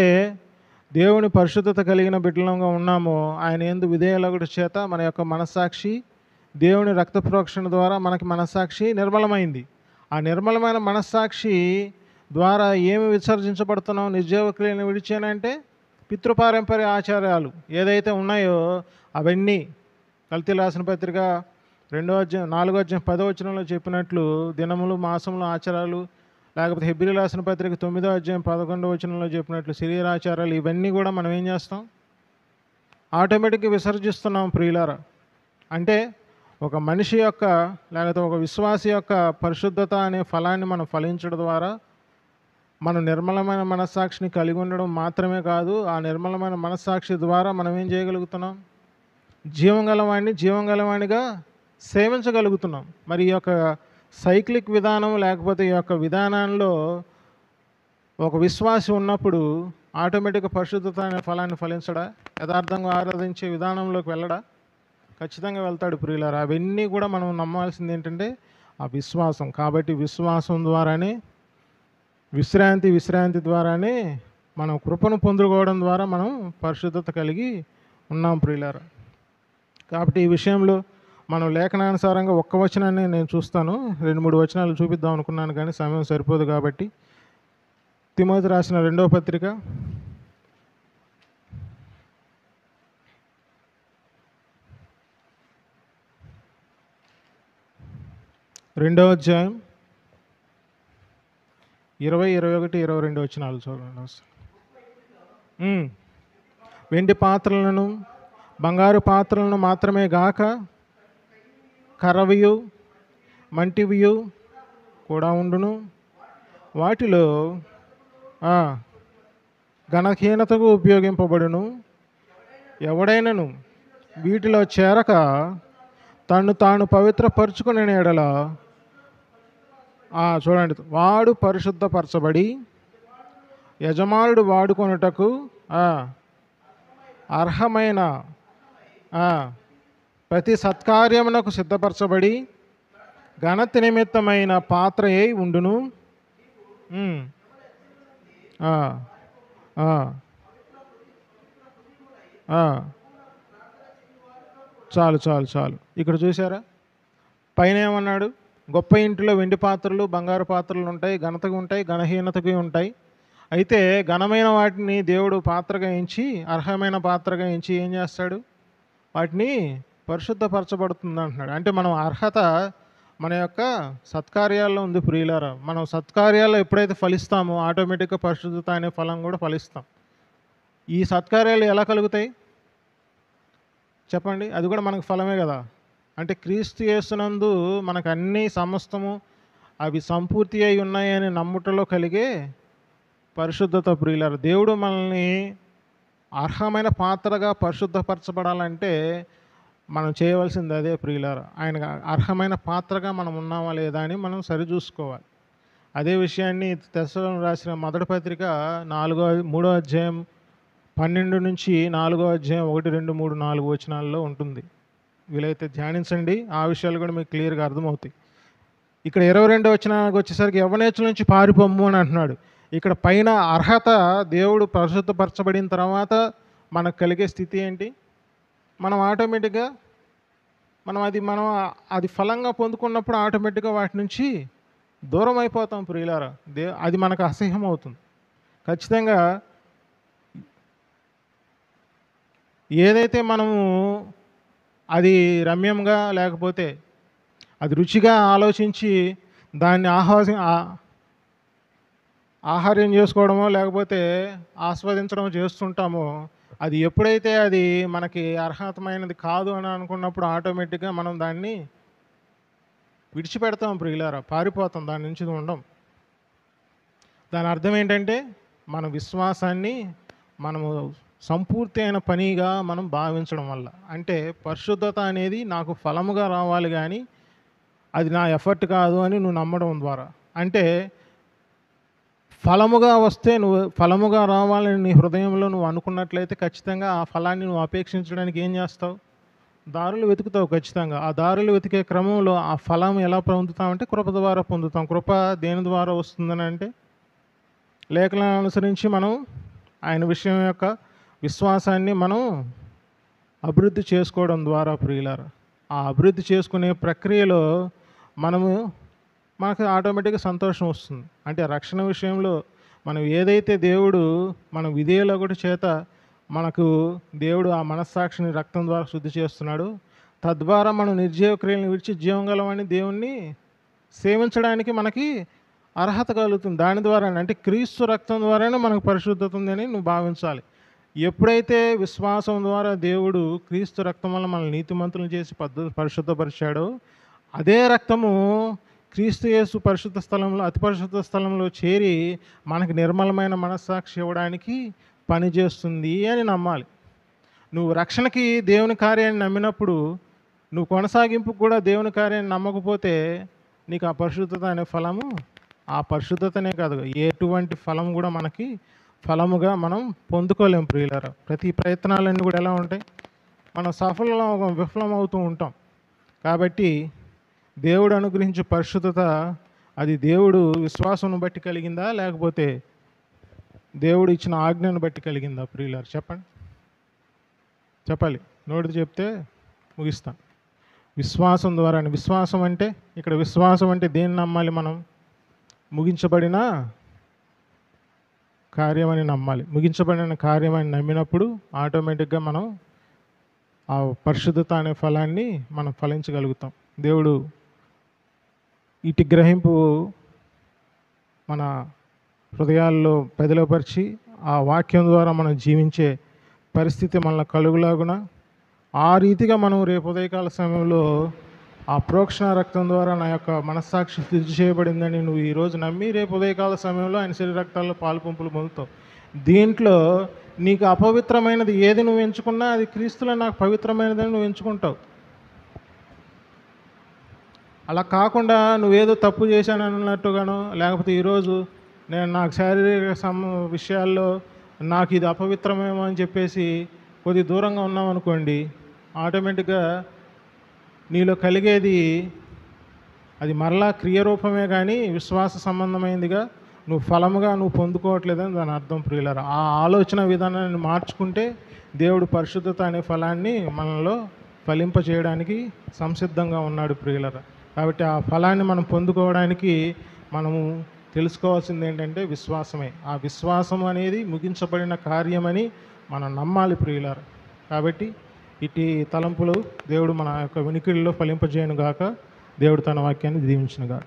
దేవుని పరిశుద్ధత కలిగిన బిడ్డలంగా ఉన్నామో ఆయన యందు విధేయులగుట చేత మన యొక్క మనస్సాక్షి దేవుని రక్త ప్రోక్షణ ద్వారా మనకి మనస్సాక్షి నిర్మలమైంది. ఆ నిర్మలమైన మనస్సాక్షి ద్వారా ఏమి విసర్జించబడుతున్నాం? నిర్జీవ క్రియలను విడిచేనంటే పితృపారంపర్య ఆచారాలు ఏదైతే ఉన్నాయో అవన్నీ కల్తీ రాసిన పత్రిక 2వ అధ్యాయం 4వ అధ్యాయం 10వ వచనంలో చెప్పినట్లు దినములు మాసములు ఆచారాలు, లేకపోతే హెబ్రీ రాసిన పత్రిక 9వ అధ్యాయం 11వ వచనంలో చెప్పినట్లు శరీరాచారాలు, ఇవన్నీ కూడా మనం ఏం చేస్తాం? ఆటోమేటిక్గా విసర్జిస్తున్నాం ప్రియులారా. అంటే ఒక మనిషి యొక్క లేకపోతే ఒక విశ్వాసి యొక్క పరిశుద్ధత అనే ఫలాన్ని మనం ఫలించడం ద్వారా మనం నిర్మలమైన మనస్సాక్షిని కలిగి ఉండడం మాత్రమే కాదు, ఆ నిర్మలమైన మనస్సాక్షి ద్వారా మనం ఏం చేయగలుగుతున్నాం? జీవం గలవాణిగా సేవించగలుగుతున్నాం. మరి ఈ యొక్క సైక్లిక్ విధానం లేకపోతే ఈ యొక్క విధానంలో ఒక విశ్వాసి ఉన్నప్పుడు ఆటోమేటిక్గా పరిశుద్ధత అనే ఫలాన్ని ఫలించడా? యథార్థంగా ఆరాధించే విధానంలోకి వెళ్ళడా? ఖచ్చితంగా వెళ్తాడు ప్రియులారా. అవన్నీ కూడా మనం నమ్మాల్సింది ఏంటంటే ఆ విశ్వాసం. కాబట్టి విశ్వాసం ద్వారానే విశ్రాంతి ద్వారానే మనం కృపను పొందుకోవడం ద్వారా మనం పరిశుద్ధత కలిగి ఉన్నాం ప్రియులారా. కాబట్టి ఈ విషయంలో మనం లేఖనానుసారంగా ఒక్క వచనాన్ని నేను చూస్తాను. 2-3 వచనాలు చూపిద్దాం అనుకున్నాను కానీ సమయం సరిపోదు. కాబట్టి తిమోతి రాసిన 2వ పత్రిక 2వ అధ్యాయం 20, 21, 22 వచనాలు చూడండి. వెండి పాత్రలను బంగారు పాత్రలను మాత్రమే గాక కర్రవియు మంటివియు కూడా ఉండును. వాటిలో ఘనహీనతకు ఉపయోగింపబడును. ఎవడైనను వీటిలో చేరక తను తాను పవిత్రపరుచుకునే ఎడల చూడండి, వాడు పరిశుద్ధపరచబడి యజమానుడు వాడుకొనుటకు అర్హమైన ప్రతి సత్కార్యమునకు సిద్ధపరచబడి ఘనత నిమిత్తమైన పాత్ర అయి ఉండును. చాలు చాలు చాలు. ఇక్కడ చూసారా, పైన ఏమన్నాడు? గొప్ప ఇంటిలో వెండి పాత్రలు బంగారు పాత్రలు ఉంటాయి, ఘనతగా ఉంటాయి, ఘనహీనతగా ఉంటాయి. అయితే ఘనమైన వాటిని దేవుడు పాత్రగా ఎంచి అర్హమైన పాత్రగా ఎంచి ఏం చేస్తాడు? వాటిని పరిశుద్ధపరచబడుతుంది అంటున్నాడు. అంటే మనం అర్హత మన యొక్క సత్కార్యాల్లో ఉంది ప్రియులారా. మనం సత్కార్యాల్లో ఎప్పుడైతే ఫలిస్తామో ఆటోమేటిక్గా పరిశుద్ధత అనే ఫలం కూడా ఫలిస్తాం. ఈ సత్కార్యాలు ఎలా కలుగుతాయి చెప్పండి? అది కూడా మనకు ఫలమే కదా. అంటే క్రీస్తు యేసునందు మనకు అన్ని సమస్తము అవి సంపూర్తి అయి ఉన్నాయని నమ్ముటలో కలిగే పరిశుద్ధత ప్రియులారా. దేవుడు మనల్ని అర్హమైన పాత్రగా పరిశుద్ధపరచబడాలంటే మనం చేయవలసింది అదే ప్రియులారా. ఆయన అర్హమైన పాత్రగా మనం ఉన్నామా లేదా అని మనం సరిచూసుకోవాలి. అదే విషయాన్ని తెస్సలోనికీయులకు రాసిన మొదటి పత్రిక 3వ అధ్యాయం 12 నుంచి 4వ అధ్యాయం 1, 2, 3, 4 వచనాల్లో ఉంటుంది. వీలైతే ధ్యానించండి, ఆ విషయాలు కూడా మీకు క్లియర్గా అర్థమవుతాయి. ఇక్కడ 22వ వచనానికి వచ్చేసరికి యవ్వనేచ్ఛల నుంచి పారిపోమ్ము అని అంటున్నాడు. ఇక్కడ పైన అర్హత దేవుడు పరిశుద్ధపరచబడిన తర్వాత మనకు కలిగే స్థితి ఏంటి? మనం ఆటోమేటిక్గా మనం అది ఫలంగా పొందుకున్నప్పుడు ఆటోమేటిక్గా వాటి నుంచి దూరం అయిపోతాం ప్రియులారా. అది మనకు అసహ్యం అవుతుంది. ఖచ్చితంగా ఏదైతే మనము అది రమ్యంగా లేకపోతే అది రుచిగా ఆలోచించి దాన్ని ఆహార్యం చేసుకోవడమో లేకపోతే ఆస్వాదించడమో చేస్తుంటామో, అది ఎప్పుడైతే అది మనకి అర్హతమైనది కాదు అని అనుకున్నప్పుడు ఆటోమేటిక్గా మనం దాన్ని విడిచిపెడతాం ప్రియులారా, పారిపోతాం, దాని నుంచి ఉండం. దాని అర్థం ఏంటంటే మన విశ్వాసాన్ని మనము సంపూర్తి అయిన పనిగా మనం భావించడం వల్ల. అంటే పరిశుద్ధత అనేది నాకు ఫలముగా రావాలి కానీ అది నా ఎఫర్ట్ కాదు అని నువ్వు నమ్మడం ద్వారా. అంటే ఫలముగా వస్తే నువ్వు ఫలముగా రావాలని నీ హృదయంలో నువ్వు అనుకున్నట్లయితే ఖచ్చితంగా ఆ ఫలాన్ని నువ్వు అపేక్షించడానికి ఏం చేస్తావు? దారులు వెతుకుతావు ఖచ్చితంగా. ఆ దారులు వెతికే క్రమంలో ఆ ఫలం ఎలా పొందుతామంటే కృప ద్వారా పొందుతాం. కృప దేని ద్వారా వస్తుందని అంటే లేఖనాలను అనుసరించి మనం ఆయన విషయం యొక్క విశ్వాసాన్ని మనం అభివృద్ధి చేసుకోవడం ద్వారా ప్రియులారా. ఆ అభివృద్ధి చేసుకునే ప్రక్రియలో మనకు ఆటోమేటిక్గా సంతోషం వస్తుంది. అంటే రక్షణ విషయంలో మనం ఏదైతే దేవుడు మన విధేయులొకటి చేత మనకు దేవుడు ఆ మనస్సాక్షిని రక్తం ద్వారా శుద్ధి చేస్తున్నాడు, తద్వారా మనం నిర్జీవ క్రియలను విడిచి జీవం గలవాని దేవుణ్ణి సేవించడానికి మనకి అర్హత కలుగుతుంది. దాని ద్వారానే, అంటే క్రీస్తు రక్తం ద్వారానే మనకు పరిశుద్ధత ఉందని నువ్వు భావించాలి. ఎప్పుడైతే విశ్వాసం ద్వారా దేవుడు క్రీస్తు రక్తం వల్ల మనల్ని నీతిమంతులను చేసి పరిశుద్ధపరిచాడో, అదే రక్తము క్రీస్తు యేసు పరిశుద్ధ స్థలంలో అతి పరిశుద్ధ స్థలంలో చేరి మనకి నిర్మలమైన మనస్సాక్షి ఇవ్వడానికి పనిచేస్తుంది అని నమ్మాలి. నువ్వు రక్షణకి దేవుని కార్యాన్ని నమ్మినప్పుడు నువ్వు కొనసాగింపుకు కూడా దేవుని కార్యాన్ని నమ్మకపోతే నీకు ఆ పరిశుద్ధత అనే ఫలము, ఆ పరిశుద్ధతనే కాదు ఎటువంటి ఫలం కూడా మనకి ఫలముగా మనం పొందుకోలేము ప్రియులారా. ప్రతి ప్రయత్నాలన్నీ కూడా ఎలా ఉంటాయి, మనం విఫలం అవుతూ ఉంటాం. కాబట్టి దేవుడు అనుగ్రహించే పరిశుద్ధత అది దేవుడు విశ్వాసం బట్టి కలిగిందా లేకపోతే దేవుడు ఇచ్చిన ఆజ్ఞను బట్టి కలిగిందా ప్రియులారా? చెప్పాలి, నోటితో చెప్తే ముగిస్తాను. విశ్వాసం ద్వారానే. విశ్వాసం అంటే ఇక్కడ విశ్వాసం అంటే దేన్ని నమ్మాలి? మనం ముగించబడిన కార్యమని నమ్మాలి. ముగించబడిన కార్యమని నమ్మినప్పుడు ఆటోమేటిక్గా మనం ఆ పరిశుద్ధత అనే ఫలాన్ని మనం ఫలించగలుగుతాం. దేవుడు ఇటు గ్రహింపు మన హృదయాల్లో పెదలపరిచి ఆ వాక్యం ద్వారా మనం జీవించే పరిస్థితి మనల్ని కలుగులాగున ఆ రీతిగా మనం రేపు ఉదయకాల సమయంలో ఆ ప్రోక్షణ రక్తం ద్వారా నా యొక్క మనస్సాక్షి శుద్ధి చేయబడిందని నువ్వు ఈరోజు నమ్మి రేపు ఉదయకాల సమయంలో ఆయన శరీర రక్తాల్లో పాలు పంపులు పొందుతావు. దీంట్లో నీకు అపవిత్రమైనది ఏది నువ్వు ఎంచుకున్నా అది క్రీస్తులో నాకు పవిత్రమైనదని నువ్వు ఎంచుకుంటావు. అలా కాకుండా నువ్వేదో తప్పు చేశాను అన్నట్టుగానో లేకపోతే ఈరోజు నాకు శారీరక విషయాల్లో నాకు ఇది అపవిత్రమేమో అని చెప్పేసి కొద్ది దూరంగా ఉన్నామనుకోండి, ఆటోమేటిక్గా నీలో కలిగేది అది మరలా క్రియరూపమే కానీ విశ్వాస సంబంధమైనదిగా నువ్వు ఫలముగా నువ్వు పొందుకోవట్లేదని దాని అర్థం ప్రియులారా. ఆ ఆలోచన విధానాన్ని మార్చుకుంటే దేవుడు పరిశుద్ధత అనే ఫలాన్ని మనలో ఫలింపచేయడానికి సంసిద్ధంగా ఉన్నాడు ప్రియులారా. కాబట్టి ఆ ఫలాన్ని మనం పొందుకోవడానికి మనము తెలుసుకోవాల్సింది ఏంటంటే విశ్వాసమే. ఆ విశ్వాసం అనేది ముగించబడిన కార్యమని మనం నమ్మాలి ప్రియులారా. కాబట్టి ఇటు తలంపులు దేవుడు మన యొక్క వినికిడిలో ఫలింపజేయను గాక. దేవుడు తన వాక్యాన్ని దీవించును గాక.